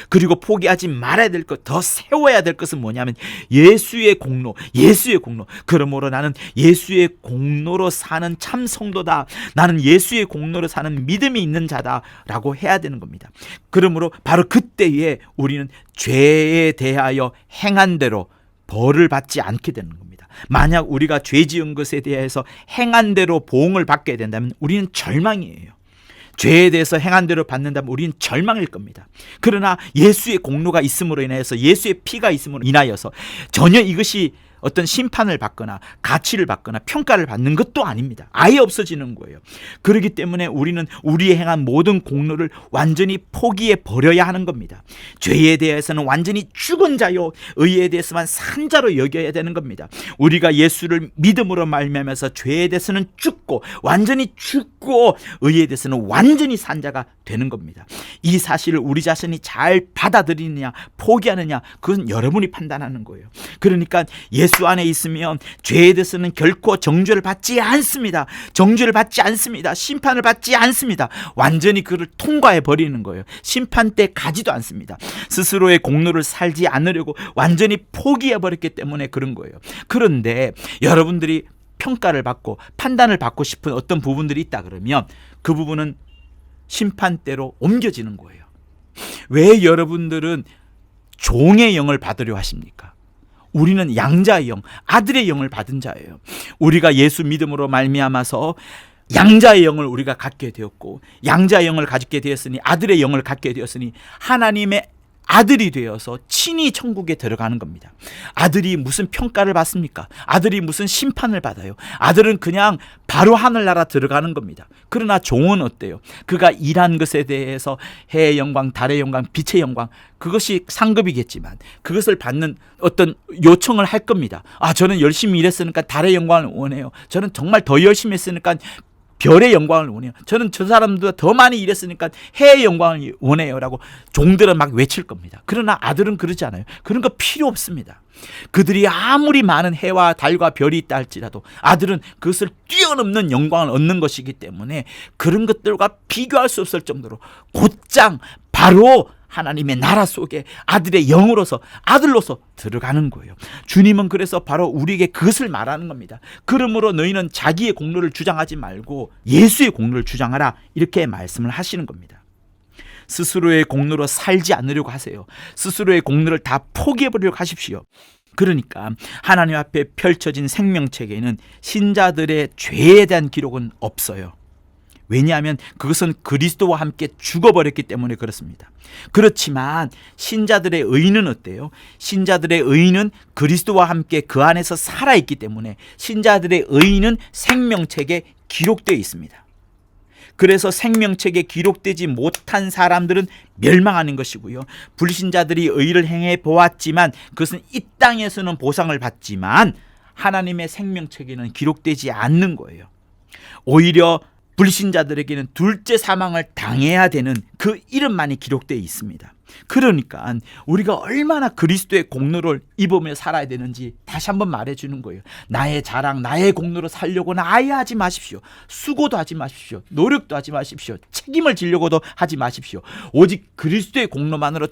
그리고 포기하지 말아야 될 것, 더 세워야 될 것은 뭐냐면 예수의 공로. 그러므로 나는 예수의 공로로 사는 참 성도다, 나는 예수의 공로로 사는 믿음이 있는 자다라고 해야 되는 겁니다. 그러므로 바로 그때에 우리는 죄에 대하여 행한 대로 벌을 받지 않게 되는 겁니다. 만약 우리가 죄 지은 것에 대해서 행한 대로 보응을 받게 된다면 우리는 절망이에요. 죄에 대해서 행한 대로 받는다면 우리는 절망일 겁니다. 그러나 예수의 공로가 있음으로 인하여서, 예수의 피가 있음으로 인하여서 전혀 이것이 어떤 심판을 받거나 가치를 받거나 평가를 받는 것도 아닙니다. 아예 없어지는 거예요. 그렇기 때문에 우리는 우리의 행한 모든 공로를 완전히 포기해 버려야 하는 겁니다. 죄에 대해서는 완전히 죽은 자요, 의에 대해서만 산 자로 여겨야 되는 겁니다. 우리가 예수를 믿음으로 말미암아서 죄에 대해서는 죽고, 완전히 죽고, 의에 대해서는 완전히 산 자가 되는 겁니다. 이 사실을 우리 자신이 잘 받아들이느냐 포기하느냐, 그건 여러분이 판단하는 거예요. 그러니까 예수 예수 안에 있으면 죄에 대해서는 결코 정죄를 받지 않습니다. 정죄를 받지 않습니다. 심판을 받지 않습니다. 완전히 그를 통과해 버리는 거예요. 심판대 가지도 않습니다. 스스로의 공로를 살지 않으려고 완전히 포기해 버렸기 때문에 그런 거예요. 그런데 여러분들이 평가를 받고 판단을 받고 싶은 어떤 부분들이 있다 그러면 그 부분은 심판대로 옮겨지는 거예요. 왜 여러분들은 종의 영을 받으려 하십니까? 우리는 양자의 영, 아들의 영을 받은 자예요. 우리가 예수 믿음으로 말미암아서 양자의 영을 우리가 갖게 되었고, 양자의 영을 가지게 되었으니, 아들의 영을 갖게 되었으니 하나님의 아들이 되어서 친히 천국에 들어가는 겁니다. 아들이 무슨 평가를 받습니까? 아들이 무슨 심판을 받아요? 아들은 그냥 바로 하늘나라 들어가는 겁니다. 그러나 종은 어때요? 그가 일한 것에 대해서 해의 영광, 달의 영광, 빛의 영광, 그것이 상급이겠지만 그것을 받는 어떤 요청을 할 겁니다. 저는 열심히 일했으니까 달의 영광을 원해요. 저는 정말 더 열심히 했으니까 별의 영광을 원해요. 저는 저 사람보다 더 많이 일했으니까 해의 영광을 원해요 라고 종들은 막 외칠 겁니다. 그러나 아들은 그러지 않아요. 그런 거 필요 없습니다. 그들이 아무리 많은 해와 달과 별이 있다 할지라도 아들은 그것을 뛰어넘는 영광을 얻는 것이기 때문에 그런 것들과 비교할 수 없을 정도로 곧장 바로 하나님의 나라 속에 아들의 영으로서, 아들로서 들어가는 거예요. 주님은 그래서 바로 우리에게 그것을 말하는 겁니다. 그러므로 너희는 자기의 공로를 주장하지 말고 예수의 공로를 주장하라, 이렇게 말씀을 하시는 겁니다. 스스로의 공로로 살지 않으려고 하세요. 스스로의 공로를 다 포기해버리려고 하십시오. 그러니까 하나님 앞에 펼쳐진 생명책에는 신자들의 죄에 대한 기록은 없어요. 왜냐하면 그것은 그리스도와 함께 죽어버렸기 때문에 그렇습니다. 그렇지만 신자들의 의는 어때요? 신자들의 의는 그리스도와 함께 그 안에서 살아있기 때문에 신자들의 의는 생명책에 기록되어 있습니다. 그래서 생명책에 기록되지 못한 사람들은 멸망하는 것이고요. 불신자들이 의를 행해 보았지만 그것은 이 땅에서는 보상을 받지만 하나님의 생명책에는 기록되지 않는 거예요. 오히려 불신자들에게는 둘째 사망을 당해야 되는 그 이름만이 기록되어 있습니다. 그러니까 우리가 얼마나 그리스도의 공로를 입으며 살아야 되는지 다시 한번 말해주는 거예요. 나의 자랑, 나의 공로로 살려고는 아예 하지 마십시오. 수고도 하지 마십시오. 노력도 하지 마십시오. 책임을 지려고도 하지 마십시오. 오직 그리스도의 공로만으로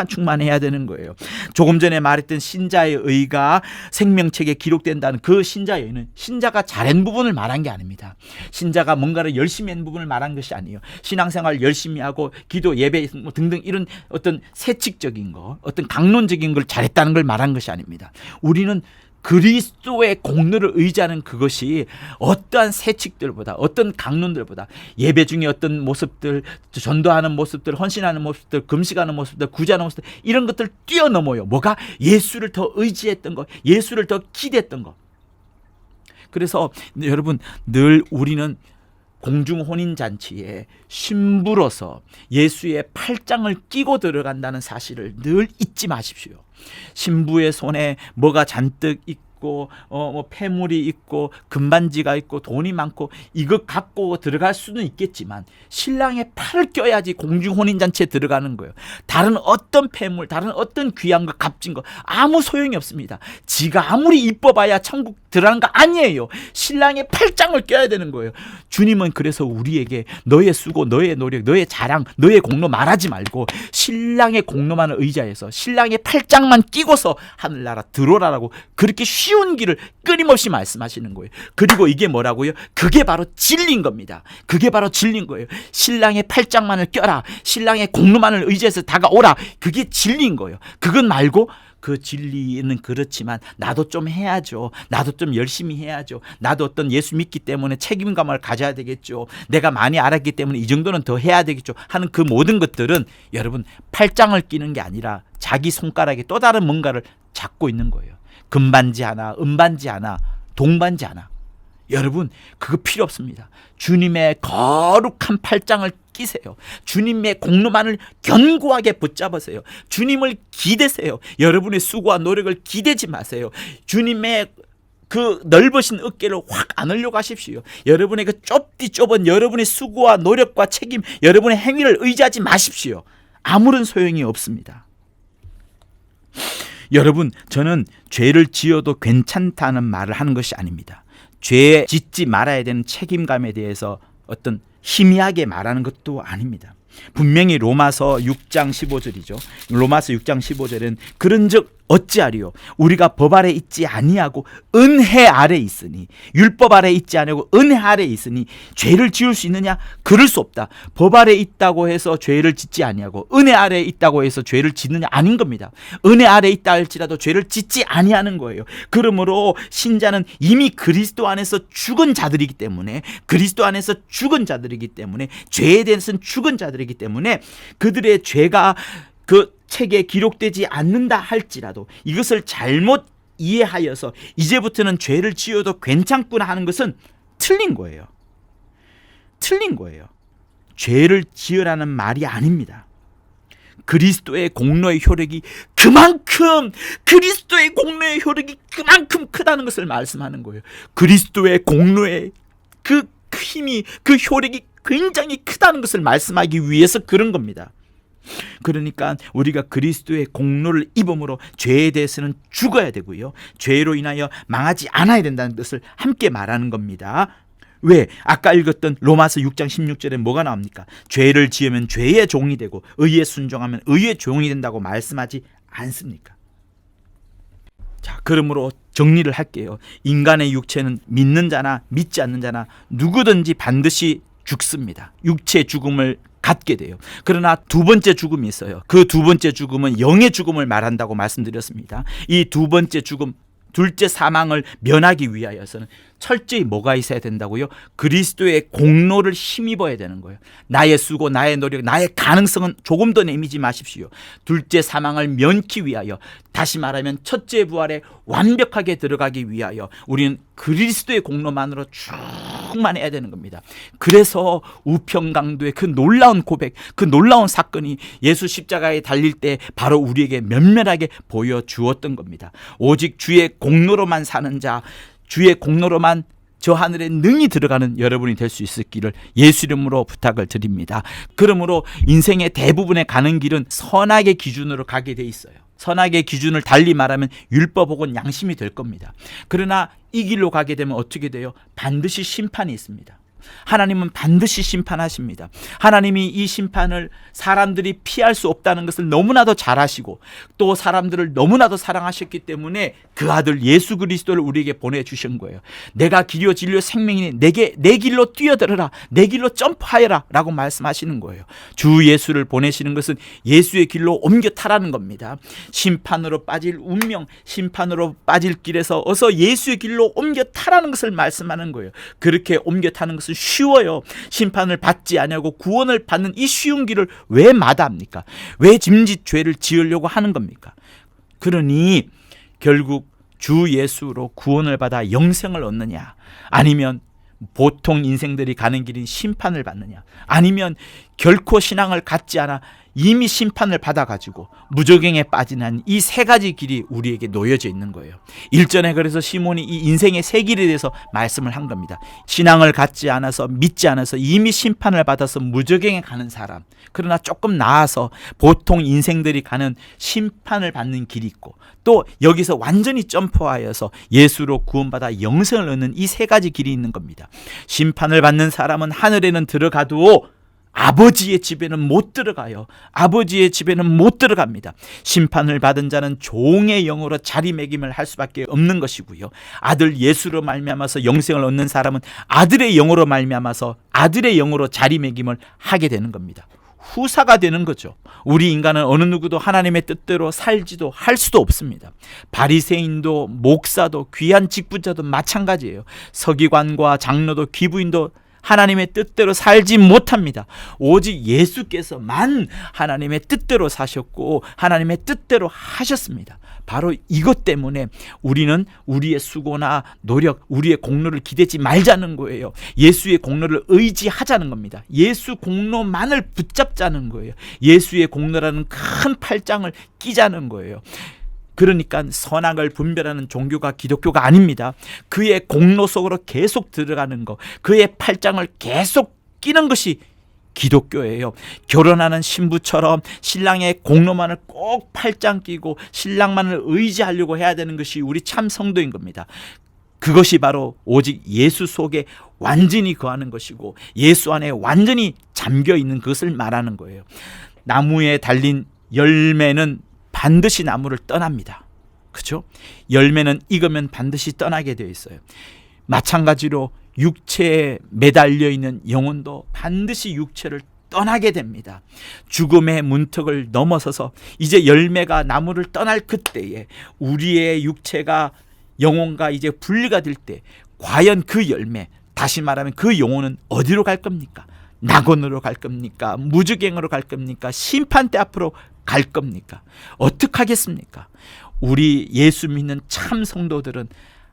충만해야 되는 거예요. 조금 전에 말했던 신자의 의가 생명책에 기록된다는 그 신자의 의는 신자가 잘한 부분을 말한 게 아닙니다. 신자가 뭔가를 열심히 한 부분을 말한 것이 아니에요. 신앙생활 열심히 하고 기도, 예배 등등 이런 어떤 세칙적인 거, 어떤 강론적인 걸 잘했다는 걸 말한 것이 아닙니다. 우리는 그리스도의 공로를 의지하는 그것이 어떠한 세칙들보다, 어떤 강론들보다, 예배 중에 어떤 모습들, 전도하는 모습들, 헌신하는 모습들, 금식하는 모습들, 구제하는 모습들, 이런 것들 뛰어넘어요. 뭐가? 예수를 더 의지했던 것, 예수를 더 기대했던 것. 그래서 여러분, 늘 우리는 공중혼인잔치에 신부로서 예수의 팔짱을 끼고 들어간다는 사실을 늘 잊지 마십시오. 신부의 손에 뭐가 잔뜩 있고 뭐 폐물이 있고 금반지가 있고 돈이 많고 이것 갖고 들어갈 수는 있겠지만 신랑의 팔을 껴야지 공중혼인잔치에 들어가는 거예요. 다른 어떤 폐물, 다른 어떤 귀한 거, 값진 거 아무 소용이 없습니다. 지가 아무리 이뻐봐야 천국 들어가는 거 아니에요. 신랑의 팔짱을 껴야 되는 거예요. 주님은 그래서 우리에게 너의 수고, 너의 노력, 너의 자랑, 너의 공로 말하지 말고 신랑의 공로만을 의지해서 신랑의 팔짱만 끼고서 하늘나라 들어오라라고 그렇게 쉬운 길을 끊임없이 말씀하시는 거예요. 그리고 이게 뭐라고요? 그게 바로 진리인 겁니다. 그게 바로 진리인 거예요. 신랑의 팔짱만을 껴라, 신랑의 공로만을 의지해서 다가오라, 그게 진리인 거예요. 그건 말고 그 진리는 그렇지만 나도 좀 해야죠. 나도 좀 열심히 해야죠. 나도 어떤 예수 믿기 때문에 책임감을 가져야 되겠죠. 내가 많이 알았기 때문에 이 정도는 더 해야 되겠죠 하는 그 모든 것들은 여러분 팔짱을 끼는 게 아니라 자기 손가락에 또 다른 뭔가를 잡고 있는 거예요. 금반지 하나, 은반지 하나, 동반지 하나. 여러분 그거 필요 없습니다. 주님의 거룩한 팔짱을 끼세요. 주님의 공로만을 견고하게 붙잡으세요. 주님을 기대세요. 여러분의 수고와 노력을 기대지 마세요. 주님의 그 넓으신 어깨를 확 안으려고 하십시오. 여러분의 그 좁은 여러분의 수고와 노력과 책임, 여러분의 행위를 의지하지 마십시오. 아무런 소용이 없습니다. 여러분, 저는 죄를 지어도 괜찮다는 말을 하는 것이 아닙니다. 죄 짓지 말아야 되는 책임감에 대해서 어떤 희미하게 말하는 것도 아닙니다. 분명히 로마서 6장 15절이죠. 로마서 6장 15절은 그런즉 어찌하리요? 우리가 법 아래 있지 아니하고 은혜 아래 있으니, 율법 아래 있지 아니하고 은혜 아래 있으니 죄를 지을 수 있느냐? 그럴 수 없다. 법 아래 있다고 해서 죄를 짓지 아니하고 은혜 아래 있다고 해서 죄를 짓느냐? 아닌 겁니다. 은혜 아래 있다 할지라도 죄를 짓지 아니하는 거예요. 그러므로 신자는 이미 그리스도 안에서 죽은 자들이기 때문에, 그리스도 안에서 죽은 자들이기 때문에, 죄에 대해서는 죽은 자들이기 때문에 그들의 죄가 그 책에 기록되지 않는다 할지라도 이것을 잘못 이해하여서 이제부터는 죄를 지어도 괜찮구나 하는 것은 틀린 거예요. 틀린 거예요. 죄를 지으라는 말이 아닙니다. 그리스도의 공로의 효력이 그만큼, 그리스도의 공로의 효력이 그만큼 크다는 것을 말씀하는 거예요. 그리스도의 공로의 그 힘이, 그 효력이 굉장히 크다는 것을 말씀하기 위해서 그런 겁니다. 그러니까 우리가 그리스도의 공로를 입음으로 죄에 대해서는 죽어야 되고요, 죄로 인하여 망하지 않아야 된다는 것을 함께 말하는 겁니다. 왜? 아까 읽었던 로마서 6장 16절에 뭐가 나옵니까? 죄를 지으면 죄의 종이 되고 의에 순종하면 의의 종이 된다고 말씀하지 않습니까? 자, 그러므로 정리를 할게요. 인간의 육체는 믿는 자나 믿지 않는 자나 누구든지 반드시 죽습니다. 육체 죽음을 갖게 돼요. 그러나 두 번째 죽음이 있어요. 그 두 번째 죽음은 영의 죽음을 말한다고 말씀드렸습니다. 이 두 번째 죽음, 둘째 사망을 면하기 위하여서는 철저히 뭐가 있어야 된다고요? 그리스도의 공로를 힘입어야 되는 거예요. 나의 수고, 나의 노력, 나의 가능성은 조금 더 내미지 마십시오. 둘째 사망을 면키 위하여, 다시 말하면 첫째 부활에 완벽하게 들어가기 위하여 우리는 그리스도의 공로만으로 충만해야 되는 겁니다. 그래서 우편강도의 그 놀라운 고백, 그 놀라운 사건이 예수 십자가에 달릴 때 바로 우리에게 면면하게 보여주었던 겁니다. 오직 주의 공로로만 사는 자, 주의 공로로만 저 하늘에 능히 들어가는 여러분이 될 수 있었기를 예수 이름으로 부탁을 드립니다. 그러므로 인생의 대부분의 가는 길은 선악의 기준으로 가게 돼 있어요. 선악의 기준을 달리 말하면 율법 혹은 양심이 될 겁니다. 그러나 이 길로 가게 되면 어떻게 돼요? 반드시 심판이 있습니다. 하나님은 반드시 심판하십니다. 하나님이 이 심판을 사람들이 피할 수 없다는 것을 너무나도 잘 아시고 또 사람들을 너무나도 사랑하셨기 때문에 그 아들 예수 그리스도를 우리에게 보내주신 거예요. 내가 길이요 진리요 생명이니 내 길로 뛰어들어라, 내 길로 점프하여라 라고 말씀하시는 거예요. 주 예수를 보내시는 것은 예수의 길로 옮겨 타라는 겁니다. 심판으로 빠질 운명, 심판으로 빠질 길에서 어서 예수의 길로 옮겨 타라는 것을 말씀하는 거예요. 그렇게 옮겨 타는 것은 쉬워요. 심판을 받지 아니하고 구원을 받는 이 쉬운 길을 왜 마다합니까? 왜 짐짓 죄를 지으려고 하는 겁니까? 그러니 결국 주 예수로 구원을 받아 영생을 얻느냐, 아니면 보통 인생들이 가는 길인 심판을 받느냐, 아니면 결코 신앙을 갖지 않아 이미 심판을 받아가지고 무저갱에 빠지는 이 세 가지 길이 우리에게 놓여져 있는 거예요. 일전에 그래서 시몬이 이 인생의 세 길에 대해서 말씀을 한 겁니다. 신앙을 갖지 않아서, 믿지 않아서 이미 심판을 받아서 무저갱에 가는 사람, 그러나 조금 나아서 보통 인생들이 가는 심판을 받는 길이 있고, 또 여기서 완전히 점프하여서 예수로 구원받아 영생을 얻는 이 세 가지 길이 있는 겁니다. 심판을 받는 사람은 하늘에는 들어가도 아버지의 집에는 못 들어가요. 아버지의 집에는 못 들어갑니다. 심판을 받은 자는 종의 영으로 자리매김을 할 수밖에 없는 것이고요. 아들 예수로 말미암아서 영생을 얻는 사람은 아들의 영으로 말미암아서 아들의 영으로 자리매김을 하게 되는 겁니다. 후사가 되는 거죠. 우리 인간은 어느 누구도 하나님의 뜻대로 살지도 할 수도 없습니다. 바리새인도 목사도 귀한 직분자도 마찬가지예요. 서기관과 장로도 귀부인도 하나님의 뜻대로 살지 못합니다. 오직 예수께서만 하나님의 뜻대로 사셨고 하나님의 뜻대로 하셨습니다. 바로 이것 때문에 우리는 우리의 수고나 노력, 우리의 공로를 기대지 말자는 거예요. 예수의 공로를 의지하자는 겁니다. 예수 공로만을 붙잡자는 거예요. 예수의 공로라는 큰 팔짱을 끼자는 거예요. 그러니까 선악을 분별하는 종교가 기독교가 아닙니다. 그의 공로 속으로 계속 들어가는 것, 그의 팔짱을 계속 끼는 것이 기독교예요. 결혼하는 신부처럼 신랑의 공로만을 꼭 팔짱 끼고 신랑만을 의지하려고 해야 되는 것이 우리 참 성도인 겁니다. 그것이 바로 오직 예수 속에 완전히 거하는 것이고 예수 안에 완전히 잠겨 있는 것을 말하는 거예요. 나무에 달린 열매는 반드시 나무를 떠납니다. 그렇죠? 열매는 익으면 반드시 떠나게 되어 있어요. 마찬가지로 육체에 매달려 있는 영혼도 반드시 육체를 떠나게 됩니다. 죽음의 문턱을 넘어서서 이제 열매가 나무를 떠날 그때에 우리의 육체가 영혼과 이제 분리가 될 때 과연 그 열매, 다시 말하면 그 영혼은 어디로 갈 겁니까? 낙원으로 갈 겁니까? 무주갱으로 갈 겁니까? 심판대 앞으로 갈 겁니까? 어떻게 하겠습니까? 우리 예수 믿는 참 성도들은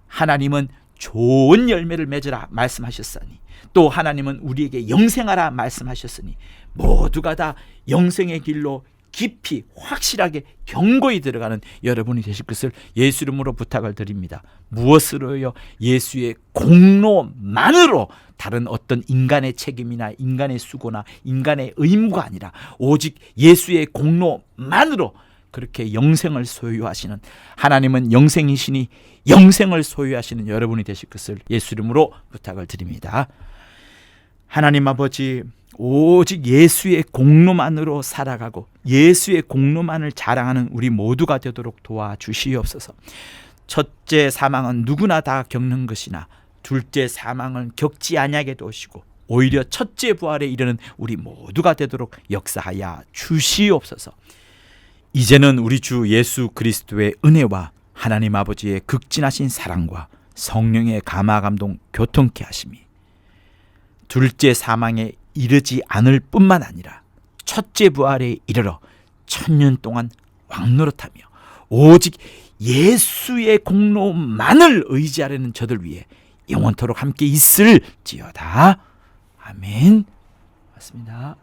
하나님은 좋은 열매를 맺으라 말씀하셨으니 또 하나님은 우리에게 영생하라 말씀하셨으니 모두가 다 영생의 길로 깊이 확실하게 견고히 들어가는 여러분이 되실 것을 예수 이름으로 부탁을 드립니다. 무엇으로요? 예수의 공로만으로 다른 어떤 인간의 책임이나 인간의 수고나 인간의 의무가 아니라 오직 예수의 공로만으로 그렇게 영생을 소유하시는, 하나님은 영생이시니 영생을 소유하시는 여러분이 되실 것을 예수 이름으로 부탁을 드립니다. 하나님 아버지, 오직 예수의 공로만으로 살아가고 예수의 공로만을 자랑하는 우리 모두가 되도록 도와주시옵소서. 첫째 사망은 누구나 다 겪는 것이나 둘째 사망은 겪지 아니하게 도시고 오히려 첫째 부활에 이르는 우리 모두가 되도록 역사하여 주시옵소서. 이제는 우리 주 예수 그리스도의 은혜와 하나님 아버지의 극진하신 사랑과 성령의 감화 감동 교통케 하심이 둘째 사망에 이르지 않을 뿐만 아니라 첫째 부활에 이르러 천년 동안 왕노릇하며 오직 예수의 공로만을 의지하려는 저들 위해 영원토록 함께 있을지어다. 아멘. 맞습니다.